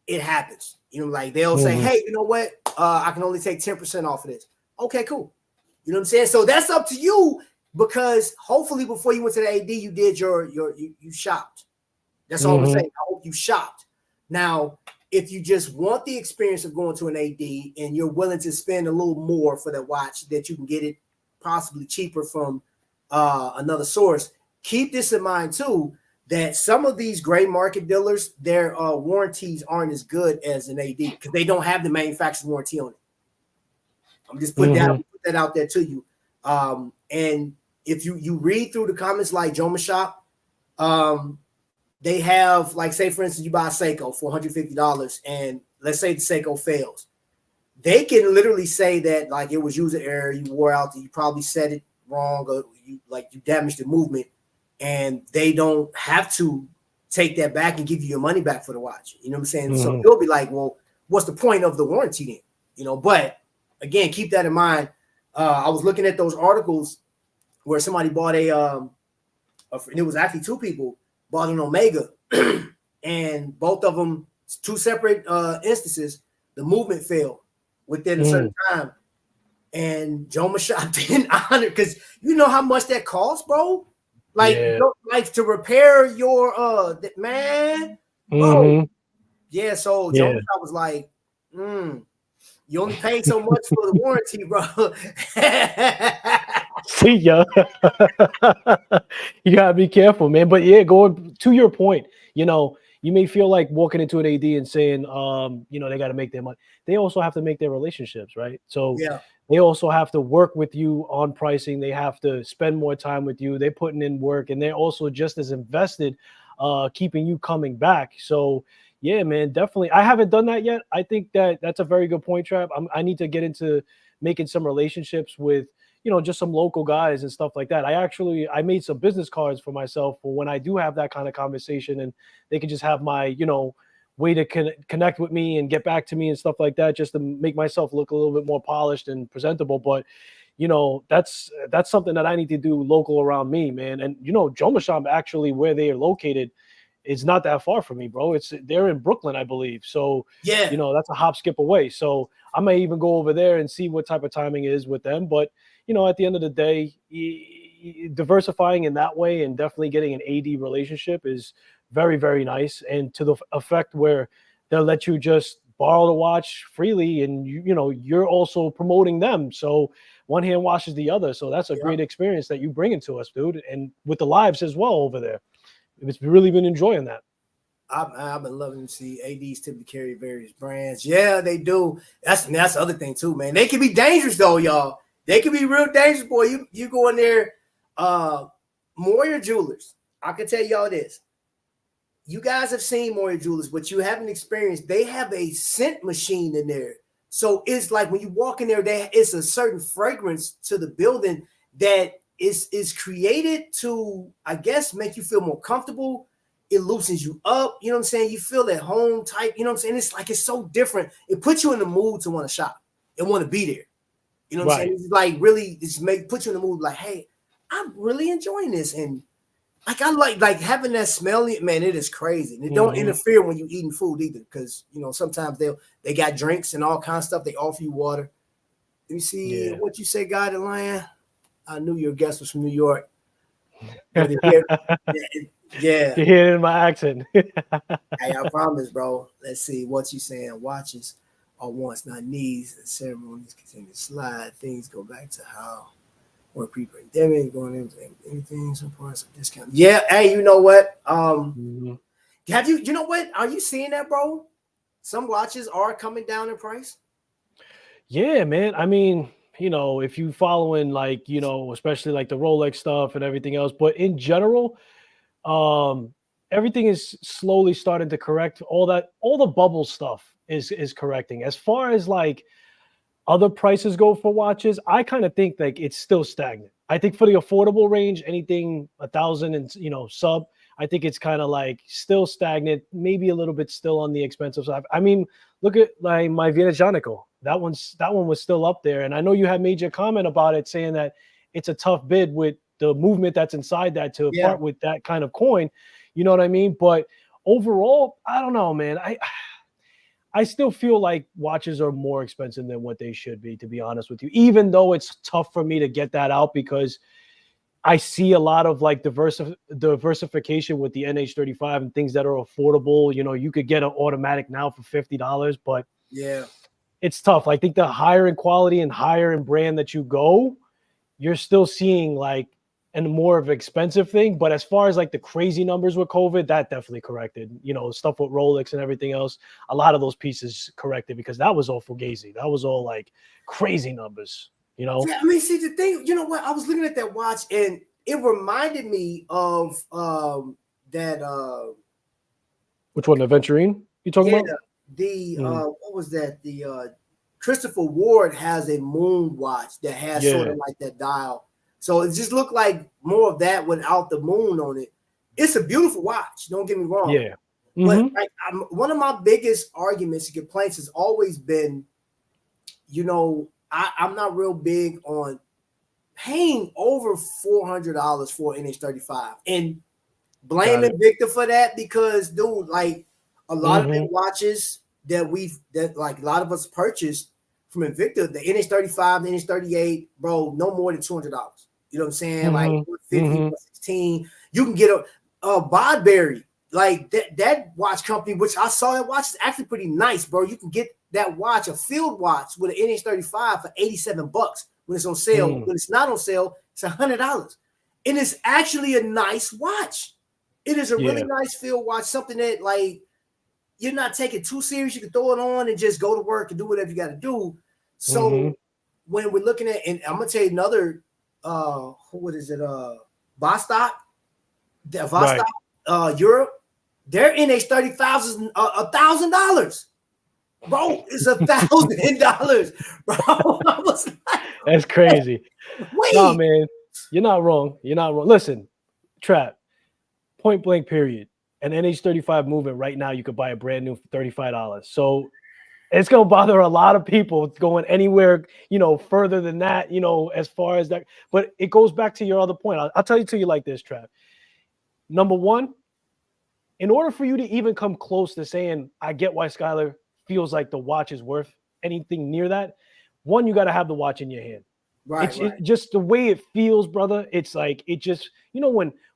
it happens. Like they'll say, hey, you know what? I can only take 10% off of this. Okay, cool. You know what I'm saying? So that's up to you, because hopefully before you went to the AD, you did you shopped. That's all I'm saying. I hope you shopped. Now, if you just want the experience of going to an AD and you're willing to spend a little more for that watch, that you can get it possibly cheaper from another source, keep this in mind too, that some of these gray market dealers, their warranties aren't as good as an AD because they don't have the manufacturer's warranty on it. I'm just putting that out there to you. And if you read through the comments like Joma Shop, they have, like, say, for instance, you buy a Seiko for $150, and let's say the Seiko fails. They can literally say that, like, it was user error, you wore out, you probably set it wrong, or you damaged the movement, and they don't have to take that back and give you your money back for the watch. You know what I'm saying? So you'll be like, well, what's the point of the warranty then? But again, keep that in mind. I was looking at those articles where somebody bought and it was actually two people bought an Omega, and both of them, two separate instances, the movement failed within a certain time. And Joma Shop didn't honor, because you know how much that costs, bro. Like, like to repair your man, bro. Yeah, so Joma Shop was like, you only paid so much for the warranty, bro. See ya. You gotta be careful, man. But yeah, going to your point, you may feel like walking into an AD and saying, they got to make their money. They also have to make their relationships, right? So they also have to work with you on pricing. They have to spend more time with you. They're putting in work, and they're also just as invested, keeping you coming back. So yeah, man, definitely. I haven't done that yet. I think that's a very good point, Trap. I need to get into making some relationships with, just some local guys and stuff like that. I made some business cards for myself for when I do have that kind of conversation, and they can just have my, way to connect with me and get back to me and stuff like that, just to make myself look a little bit more polished and presentable. But, that's something that I need to do local around me, man. And, Joma Shop, actually, where they are located, it's not that far from me, bro. They're in Brooklyn, I believe. So, that's a hop, skip away. So I may even go over there and see what type of timing is with them. But, at the end of the day, diversifying in that way and definitely getting an AD relationship is very, very nice. And to the effect where they'll let you just borrow the watch freely, and you're also promoting them. So one hand washes the other. So that's a great experience that you bring into us, dude. And with the lives as well over there. It's really been enjoying that. I've been loving to see ADs typically carry various brands. Yeah, they do. That's the other thing too, man. They can be dangerous though, y'all. They can be real dangerous, boy. You go in there, Moyer Jewelers. I can tell y'all this. You guys have seen Moyer Jewelers, but you haven't experienced. They have a scent machine in there. So it's like when you walk in there, it's a certain fragrance to the building that is created to, I guess, make you feel more comfortable. It loosens you up. You know what I'm saying? You feel at home type. You know what I'm saying? It's like, it's so different. It puts you in the mood to want to shop and want to be there. You know what I'm saying? It's like really, put you in the mood like, hey, I'm really enjoying this. And like, I like having that smell, man, it is crazy. And it don't interfere when you're eating food either. Because, sometimes they got drinks and all kinds of stuff. They offer you water. Let me see what you say, God and Lion. I knew your guest was from New York. Yeah. You hear it in my accent. Hey, I promise, bro. Let's see what you saying. Watches are wants, not needs. And ceremonies continue to slide. Things go back to how or pre-pandemic, going into anything, some parts of discount. Yeah, hey, you know what? Have you know what? Are you seeing that, bro? Some watches are coming down in price. Yeah, man. I mean, if you following like, especially like the Rolex stuff and everything else, but in general, um, everything is slowly starting to correct. All the bubble stuff is correcting. As far as like other prices go for watches, I kind of think like it's still stagnant. I think for the affordable range, anything 1,000 and sub, I think it's kind of like still stagnant, maybe a little bit still on the expensive side. I mean, look at like my Vianajanico. That one was still up there, and I know you had made your comment about it, saying that it's a tough bid with the movement that's inside that to Yeah. part with that kind of coin. You know what I mean? But overall, I don't know, man. I still feel like watches are more expensive than what they should be, to be honest with you, even though it's tough for me to get that out because I see a lot of like diversification with the NH35 and things that are affordable. You could get an automatic now for $50, but Yeah. it's tough. I think the higher in quality and higher in brand that you go, you're still seeing like and more of an expensive thing. But as far as like the crazy numbers with COVID, that definitely corrected. Stuff with Rolex and everything else, a lot of those pieces corrected because that was all fugazi. That was all like crazy numbers. Yeah, I mean, see the thing, you know what? I was looking at that watch and it reminded me of that Which one, the Venturine you talking about? The what was that? The Christopher Ward has a moon watch that has sort of like that dial. So it just looked like more of that without the moon on it. It's a beautiful watch, don't get me wrong. Yeah. But like, one of my biggest arguments and complaints has always been, I'm not real big on paying over $400 for an NH35 and blaming Victor for that because, dude, like a lot of the watches that like a lot of us purchased from Invicta, the NH35, the NH38, bro, no more than $200. You know what I'm saying? Like 150, 16. You can get a Bodberry, like that watch company, which I saw that watch is actually pretty nice, bro. You can get that watch, a field watch with an NH35 for $87 when it's on sale. When it's not on sale, it's $100. And it's actually a nice watch. It is a really nice field watch, something that like you're not taking too serious. You can throw it on and just go to work and do whatever you got to do. So when we're looking at, and I'm gonna tell you another, what is it? Vostok, Europe. Their NH35 is $1,000. Bro, it's $1,000, bro. I was like, that's crazy. Wait, no, man, you're not wrong. You're not wrong. Listen, Trap, point blank, period. An NH35 movement right now, you could buy a brand new for $35. So it's gonna bother a lot of people going anywhere, further than that, as far as that. But it goes back to your other point. I'll tell you to you like this, Trap. Number one, in order for you to even come close to saying, I get why Skylar feels like the watch is worth anything near that, one, you got to have the watch in your hand. Right, It just the way it feels, brother. It's like it just,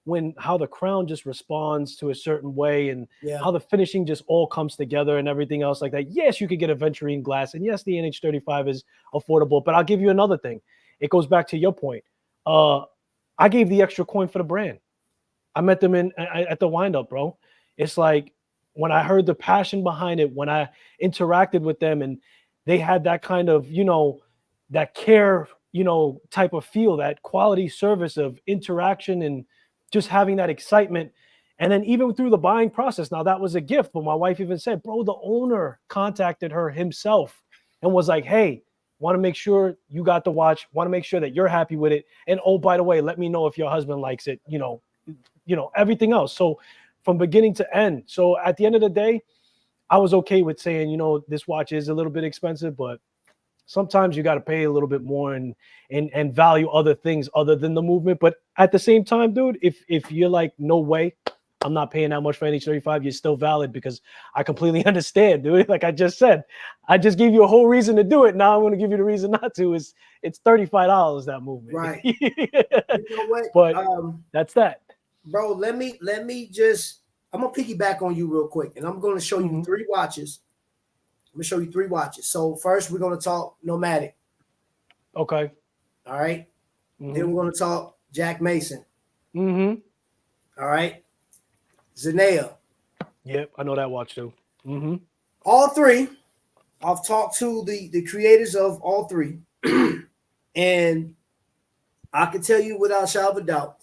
when how the crown just responds to a certain way and how the finishing just all comes together and everything else like that. Yes, you could get a Venturine glass, and yes, the NH35 is affordable. But I'll give you another thing. It goes back to your point. I gave the extra coin for the brand. I met them at the windup, bro. It's like when I heard the passion behind it, when I interacted with them and they had that kind of, that care, type of feel, that quality service of interaction and just having that excitement. And then even through the buying process, now that was a gift, but my wife even said, bro, the owner contacted her himself and was like, hey, want to make sure you got the watch, want to make sure that you're happy with it. And oh, by the way, let me know if your husband likes it, everything else. So from beginning to end. So at the end of the day, I was okay with saying, this watch is a little bit expensive, but sometimes you got to pay a little bit more and value other things other than the movement. But at the same time, dude, if you're like, no way, I'm not paying that much for NH35, you're still valid because I completely understand, dude. Like I just said, I just gave you a whole reason to do it. Now I'm going to give you the reason not to. It's $35, that movement. Right. You know what? But that's that. Bro, let me just, I'm going to piggyback on you real quick, and I'm going to show you 3 watches. I'm going to show you 3 watches. So first, we're going to talk Nomadic. Okay. All right. Then we're going to talk Jack Mason. All right. Zenea. Yep, I know that watch too. All 3. I've talked to the creators of all 3. And I can tell you without a shadow of a doubt,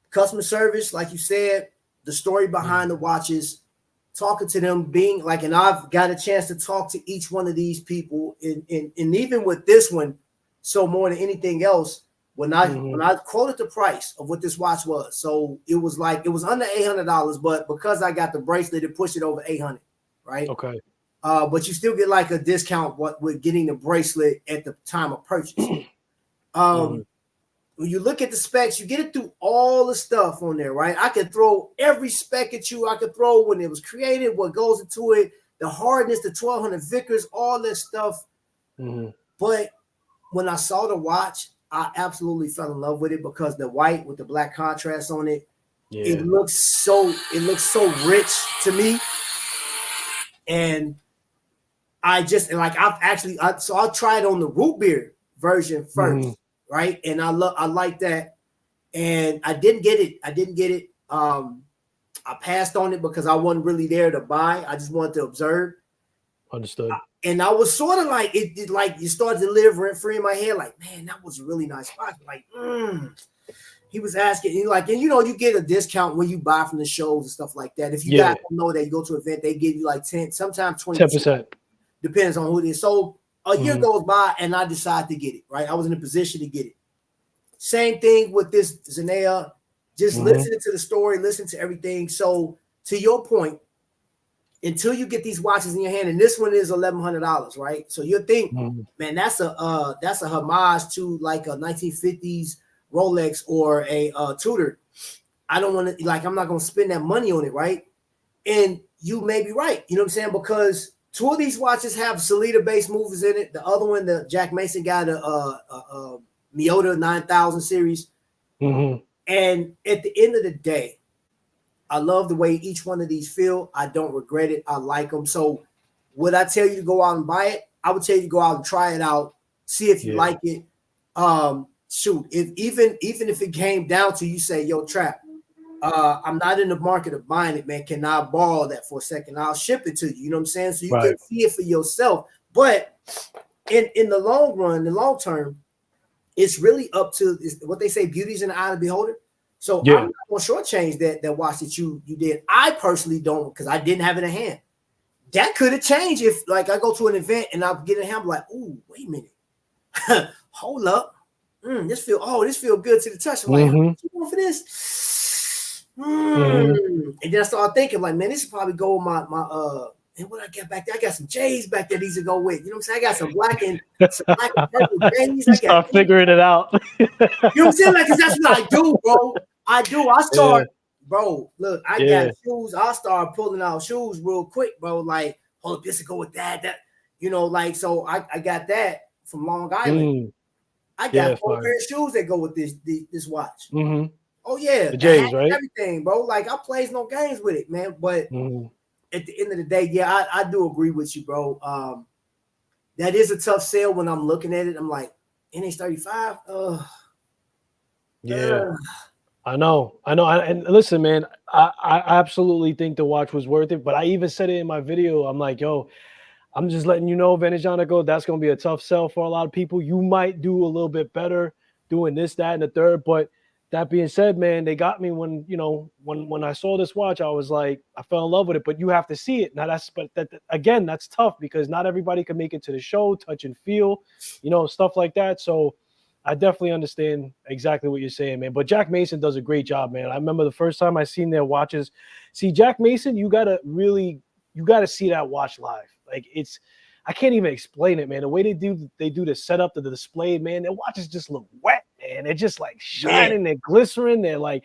customer service, like you said, the story behind the watches, talking to them, being like, and I've got a chance to talk to each one of these people, and even with this one, so more than anything else, when I quoted the price of what this watch was, so it was like it was under $800, but because I got the bracelet, it pushed it over 800, right? Okay. But you still get like a discount with getting the bracelet at the time of purchase. When you look at the specs, you get it through all the stuff on there, right? I could throw every spec at you. I could throw when it was created, what goes into it, the hardness, the 1200 Vickers, all this stuff. But when I saw the watch, I absolutely fell in love with it because the white with the black contrast on it, it looks so rich to me. And I just like so I'll try it on the root beer version first, right? And I like that. And I didn't get it. I passed on it because I wasn't really there to buy. I just wanted to observe. Understood. And I was sort of like it like you started to live rent free in my head, like, man, that was a really nice watch. Like, he was asking, and you get a discount when you buy from the shows and stuff like that. If you guys don't know that, you go to an event, they give you like 10, sometimes 20%. Depends on who it is. So a year goes by and I decide to get it, right? I was in a position to get it. Same thing with this Zanea, just listening to the story, listen to everything. So to your point, until you get these watches in your hand, and this one is $1,100, right? So you think, man, that's a homage to like a 1950s Rolex or a Tudor. I don't want to, like, I'm not going to spend that money on it, right? And you may be right, you know what I'm saying? Because two of these watches have Sellita base movers in it. The other one, the Jack Mason got a Miyota 9000 series. And at the end of the day, I love the way each one of these feel. I don't regret it. I like them. So would I tell you to go out and buy it? I would tell you to go out and try it out, see if you like it. Shoot, even if it came down to you say, yo, Trap, I'm not in the market of buying it, man. Can I borrow that for a second? I'll ship it to you. You know what I'm saying? So you can see it for yourself. But in the long run, the long term, it's really up to what they say, beauty's in the eye of the beholder. So I'm not going to shortchange that watch that you did. I personally don't, because I didn't have it in hand. That could have changed if, like, I go to an event and I'll get in hand, like, ooh, wait a minute. Hold up. This feel good to the touch. I'm like, how much you want for this? And then I started thinking, like, man, this should probably go with my and what I got back there, I got some J's back there these to go with. You know what I'm saying? I got some black and purple J's. You start figuring it out. You know what I'm saying? Like, 'cause that's what I do, bro. I start, bro. Look, I got shoes. I start pulling out shoes real quick, bro. Like, oh, this will go with that. Like, so I got that from Long Island. I got 4 pair of shoes that go with this watch. Oh yeah, the J's, right? Everything, bro. Like, I plays no games with it, man. But at the end of the day, yeah, I do agree with you, bro. That is a tough sale when I'm looking at it. I'm like, NH35. I know. And listen, man, I absolutely think the watch was worth it. But I even said it in my video. I'm like, yo, I'm just letting you know, Venezia, that's going to be a tough sell for a lot of people. You might do a little bit better doing this, that, and the third. But that being said, man, they got me when I saw this watch, I was like, I fell in love with it. But you have to see it. Now again, that's tough because not everybody can make it to the show, touch and feel, stuff like that. So I definitely understand exactly what you're saying, man. But Jack Mason does a great job, man. I remember the first time I seen their watches. See, Jack Mason, you gotta see that watch live. Like, I can't even explain it, man. The way they do the setup, the display, man, their watches just look wet, man. They're just like shining, they're glycerin, they're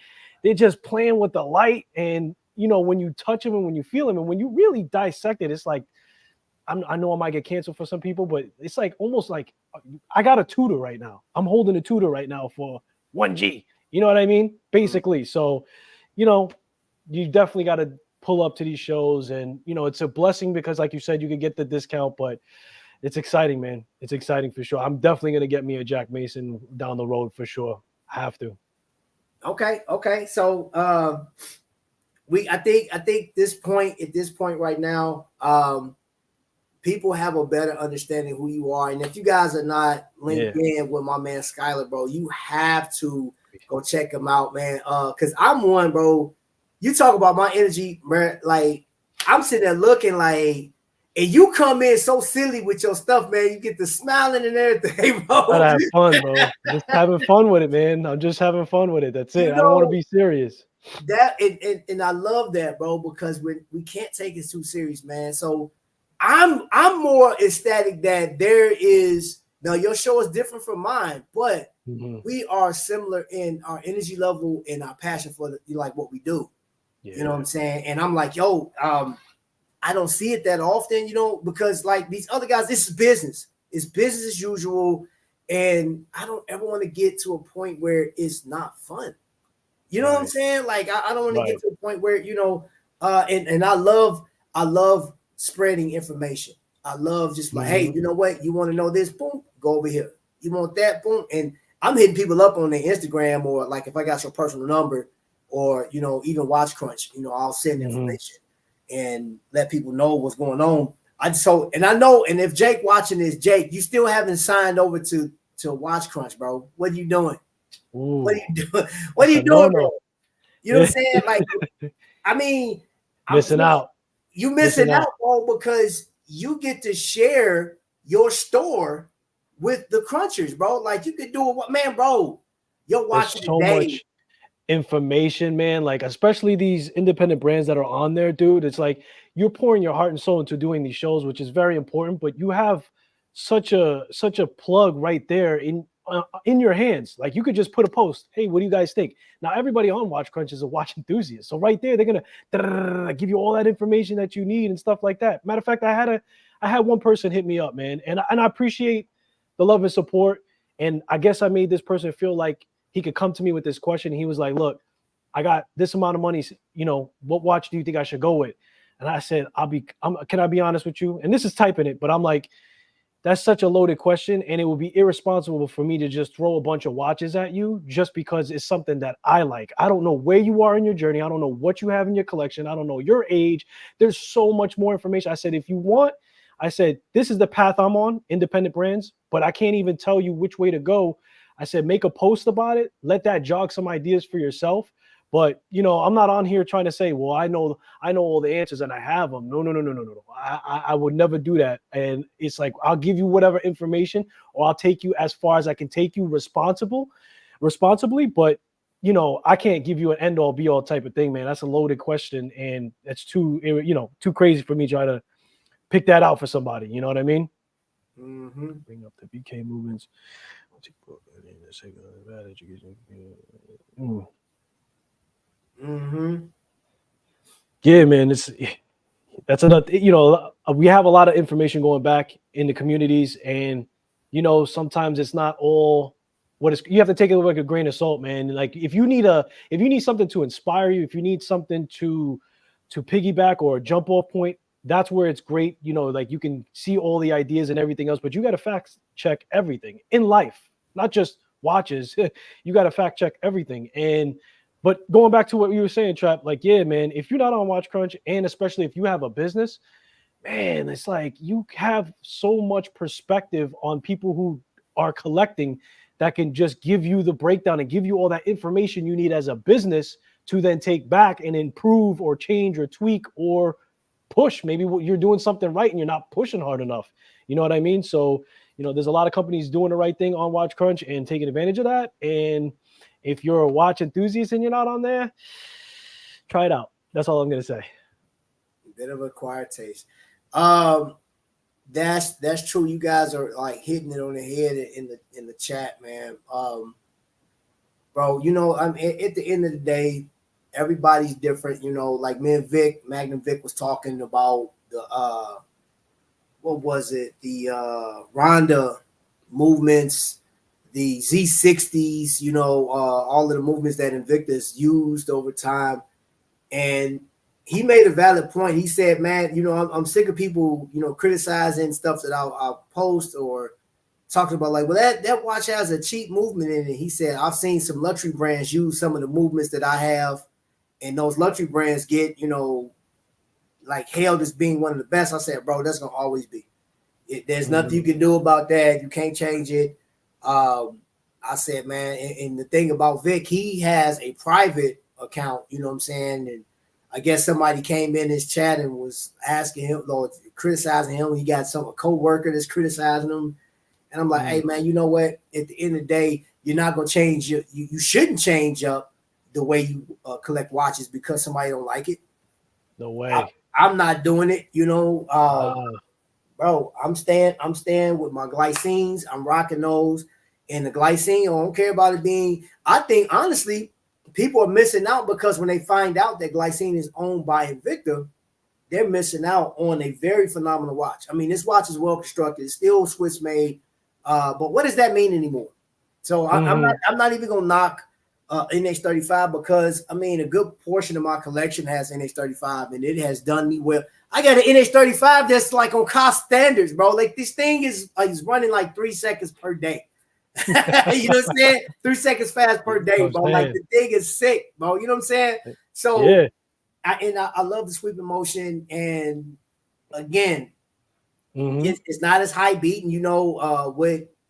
just playing with the light. And when you touch them and when you feel them and when you really dissect it, it's like, I know I might get canceled for some people, but it's like almost like I got a Tudor right now. I'm holding a Tudor right now for 1G. You know what I mean? Basically. So, you definitely got to pull up to these shows, and it's a blessing because, like you said, you could get the discount, but it's exciting, man. It's exciting for sure. I'm definitely gonna get me a Jack Mason down the road for sure. I have to. Okay. So I think at this point right now, people have a better understanding who you are. And if you guys are not linked in with my man Skylar, bro, you have to go check him out, man. Because I'm one, bro. You talk about my energy, man. Like, I'm sitting there looking like, and you come in so silly with your stuff, man. You get the smiling and everything, bro. Gotta have fun, bro. Just having fun with it, man. I'm just having fun with it. That's it. I don't want to be serious. That and I love that, bro, because we can't take it too serious, man. So I'm more ecstatic that there is now your show is different from mine, but we are similar in our energy level and our passion for like what we do. You know what I'm saying? And I'm like, yo, I don't see it that often, you know, because like these other guys, this is business. It's business as usual. And I don't ever want to get to a point where it's not fun. You know what I'm saying? Like I don't want to get to a point where, you know, and I love spreading information. I love just like, hey, you know what? You want to know this? Boom, go over here. You want that? Boom. And I'm hitting people up on their Instagram, or like if I got your personal number, or, you know, even Watch Crunch, you know, I'll send information and let people know what's going on. I know, and if Jake watching this, Jake, you still haven't signed over to Watch Crunch, bro. What are you doing? Ooh, what are you doing? What are you doing, bro? You know what I'm saying? Like, I mean, missing out. You missing out, bro, because you get to share your store with the crunchers, bro. Like you could do it, man, bro. You're watching so much information, man. Like especially these independent brands that are on there, dude. It's like you're pouring your heart and soul into doing these shows, which is very important. But you have such a plug right there in your hands. Like you could just put a post. Hey, what do you guys think? Now everybody on Watch Crunch is a watch enthusiast, so right there they're gonna give you all that information that you need and stuff like that. Matter of fact, I had one person hit me up, man, and I appreciate the love and support. And I guess I made this person feel like he could come to me with this question. He was like, look, I got this amount of money. You know, what watch do you think I should go with? And I said, can I be honest with you? And this is typing it, but I'm like, that's such a loaded question. And it would be irresponsible for me to just throw a bunch of watches at you just because it's something that I like. I don't know where you are in your journey. I don't know what you have in your collection. I don't know your age. There's so much more information. I said, if you want, I said, this is the path I'm on, independent brands, but I can't even tell you which way to go. I said, make a post about it. Let that jog some ideas for yourself. But, you know, I'm not on here trying to say, well, I know all the answers and I have them. No. I would never do that. And it's like, I'll give you whatever information, or I'll take you as far as I can take you responsibly. But, you know, I can't give you an end all be all type of thing, man. That's a loaded question. And that's too crazy for me to try to pick that out for somebody. You know what I mean? Bring up the BK movements. Yeah, man, that's another, you know, we have a lot of information going back in the communities, and you know, sometimes it's not all what you have to take it with a grain of salt, man. Like if you need something to inspire you, if you need something to piggyback or a jump off point, that's where it's great. You know, like you can see all the ideas and everything else, but you got to fact check everything in life, not just watches. You got to fact check everything. But going back to what you were saying, Trap, like, yeah, man, if you're not on Watch Crunch, and especially if you have a business, man, it's like you have so much perspective on people who are collecting that can just give you the breakdown and give you all that information you need as a business to then take back and improve or change or tweak or push. Maybe you're doing something right and you're not pushing hard enough. You know what I mean? So, you know, there's a lot of companies doing the right thing on Watch Crunch and taking advantage of that. And if you're a watch enthusiast and you're not on there, try it out. That's all I'm going to say. A bit of acquired taste. That's true. You guys are like hitting it on the head in the chat, man. Bro, you know, at the end of the day, everybody's different. You know, like me and Magnum Vic was talking about the what was it? The Rhonda movements, the Z60s, you know, all of the movements that Invictus used over time. And he made a valid point. He said, man, you know, I'm sick of people, you know, criticizing stuff that I'll post or talking about like, well, that watch has a cheap movement in it. He said, I've seen some luxury brands use some of the movements that I have, and those luxury brands get, you know, like hailed as being one of the best. I said, bro, that's going to always be. There's nothing you can do about that. You can't change it. I said, man, and the thing about Vic, he has a private account, you know what I'm saying? And I guess somebody came in his chat and was asking him, or criticizing him. He got a co-worker that's criticizing him. And I'm like, hey, man, you know what? At the end of the day, you're not going to change. You shouldn't change up the way you collect watches because somebody don't like it. No way. I'm not doing it, you know. Bro, I'm staying with my glycines. I'm rocking those. And the glycine, I don't care about it being, I think, honestly, people are missing out because when they find out that glycine is owned by Invicta, they're missing out on a very phenomenal watch. I mean, this watch is well constructed. It's still Swiss made. But what does that mean anymore? So I'm not even going to knock NH35 because, I mean, a good portion of my collection has NH35 and it has done me well. I got an NH35 that's like on cost standards, bro. Like this thing is running like 3 seconds per day. You know what I'm saying? 3 seconds fast per day, bro. Like the thing is sick, bro. You know what I'm saying? So yeah. I love the sweeping motion. And again, it's not as high beat. And you know,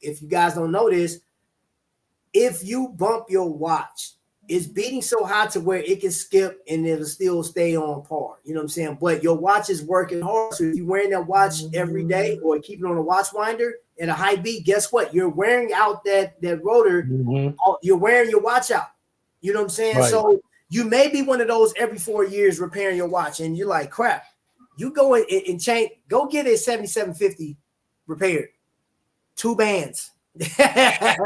if you guys don't know this, if you bump your watch, it's beating so high to where it can skip and it'll still stay on par. You know what I'm saying? But your watch is working hard. So if you're wearing that watch every day or keep it on a watch winder at a high beat, guess what? You're wearing out that rotor. You're wearing your watch out. You know what I'm saying? Right. So you may be one of those every 4 years repairing your watch, and you're like, crap. You go and change. Go get a 7750 repaired. 2 bands. I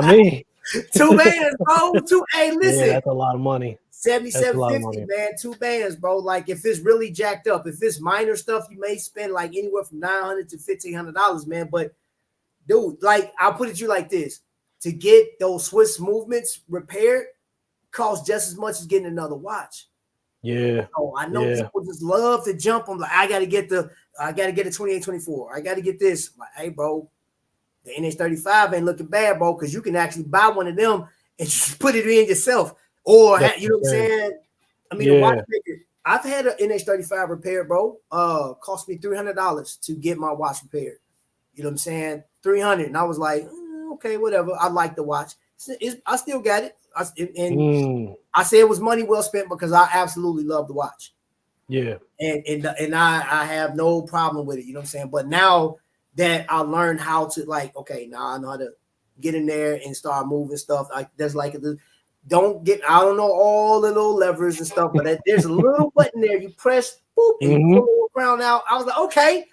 mean, 2 bands, bro. Hey, listen. Yeah, that's a lot of money. 7750, man. 2 bands, bro. Like if it's really jacked up, if it's minor stuff, you may spend like anywhere from $900 to $1,500, man. But dude, like I'll put it to you like this: to get those Swiss movements repaired costs just as much as getting another watch. Yeah. So I know people just love to jump on. Like I got to get a 2824. I got to get this. I'm like, hey, bro, the NH35 ain't looking bad, bro, because you can actually buy one of them and just put it in yourself. Or you know what I'm saying? I mean, the watchmaker. I've had an NH35 repaired, bro. Cost me $300 to get my watch repaired. You know what I'm saying? $300, and I was like, okay, whatever. I like the watch. I still got it. I say it was money well spent because I absolutely love the watch. Yeah. And I have no problem with it. You know what I'm saying? But now that I learned how to okay, now I know how to get in there and start moving stuff. Like there's I don't know all the little levers and stuff, but there's a little button there. You press, boop, and you pull the crown out. I was like, okay.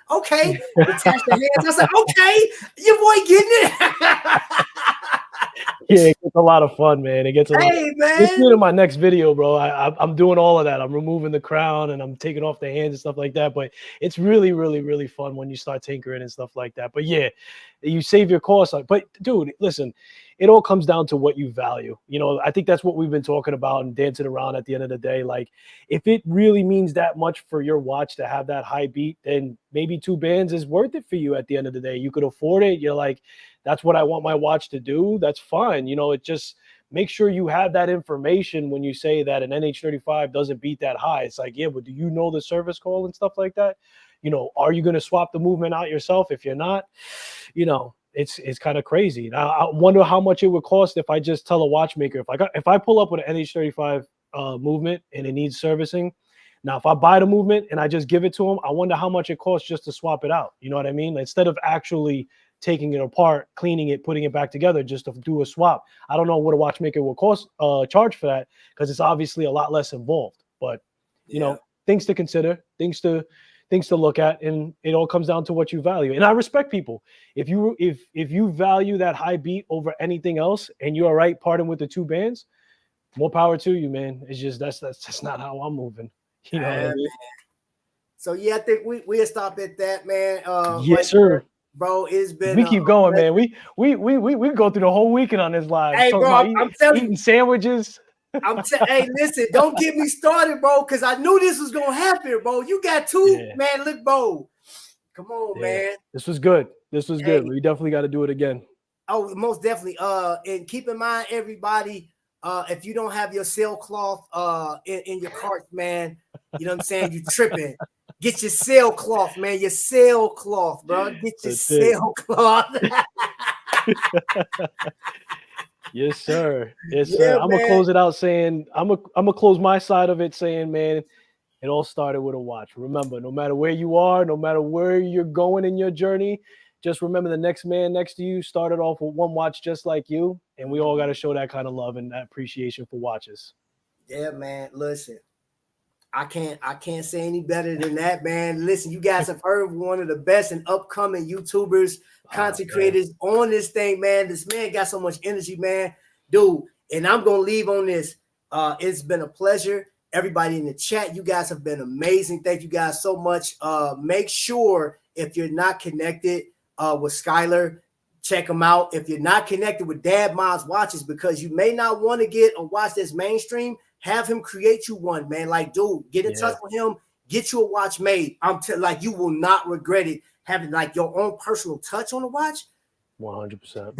Attach the hands. I was like, okay, your boy getting it. Yeah, it gets a lot of fun, man. It gets man. This is in my next video, bro. I'm doing all of that. I'm removing the crown and I'm taking off the hands and stuff like that. But it's really, really, really fun when you start tinkering and stuff like that. But yeah, you save your costs. But dude, listen, it all comes down to what you value. You know, I think that's what we've been talking about and dancing around at the end of the day. Like, if it really means that much for your watch to have that high beat, then maybe 2 bands is worth it for you at the end of the day. You could afford it. You're like, that's what I want my watch to do. That's fine. You know, it just make sure you have that information when you say that an NH35 doesn't beat that high. It's like, yeah, but do you know the service call and stuff like that? You know, are you going to swap the movement out yourself? If you're not, you know, it's kind of crazy. Now, I wonder how much it would cost if I just tell a watchmaker, if I pull up with an NH35 movement and it needs servicing. Now, if I buy the movement and I just give it to them, I wonder how much it costs just to swap it out. You know what I mean? Instead of actually taking it apart, cleaning it, putting it back together just to do a swap. I don't know what a watchmaker will cost charge for that because it's obviously a lot less involved. But you know, things to consider, things to look at, and it all comes down to what you value. And I respect people. If you value that high beat over anything else, and you're all right parting with the 2 bands, more power to you, man. It's just that's just not how I'm moving. You know what I mean? So yeah, I think we'll stop at that, man. Yes, sir. Bro, it's been. We keep going, man. We go through the whole weekend on this live. Hey, bro, I'm telling eating sandwiches. Hey, listen, don't get me started, bro, because I knew this was gonna happen, bro. You got 2, man. Look, bro. Come on, man. This was good. Good. We definitely got to do it again. Oh, most definitely. And keep in mind, everybody, if you don't have your sailcloth in your cart, man, you know what I'm saying? You tripping. Get your sailcloth, man. Your sailcloth, bro. Get your That's it. sailcloth. Yes, sir. Yes, Yeah, sir. I'm gonna man. close it out saying I'm gonna close my side of it saying, man, it all started with a watch. Remember, no matter where you are, no matter where you're going in your journey, just remember the next man next to you started off with one watch just like you, and we all got to show that kind of love and that appreciation for watches. Yeah, man. Listen, I can't say any better than that, man. Listen, you guys have heard one of the best and upcoming YouTubers, content creators on this thing, man. This man got so much energy, man, dude. And I'm gonna leave on this. It's been a pleasure. Everybody in the chat, you guys have been amazing. Thank you guys so much. Make sure if you're not connected with Skylar, check them out. If you're not connected with Dad Mods Watches, because you may not want to get a watch that's mainstream, have him create you one, man. Like, dude, get in touch with him, get you a watch made. Like, you will not regret it. Having like your own personal touch on the watch. 100%.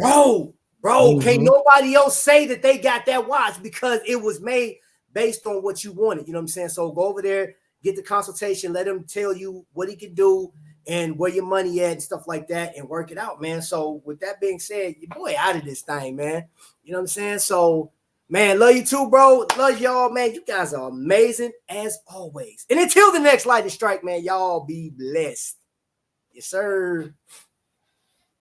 Bro, can't nobody else say that they got that watch because it was made based on what you wanted. You know what I'm saying? So go over there, get the consultation, let him tell you what he can do and where your money at and stuff like that, and work it out, man. So with that being said, your boy out of this thing, man. You know what I'm saying? So, man, love you too, bro. Love y'all, man. You guys are amazing as always. And until the next lightning strike, man, y'all be blessed. Yes, sir.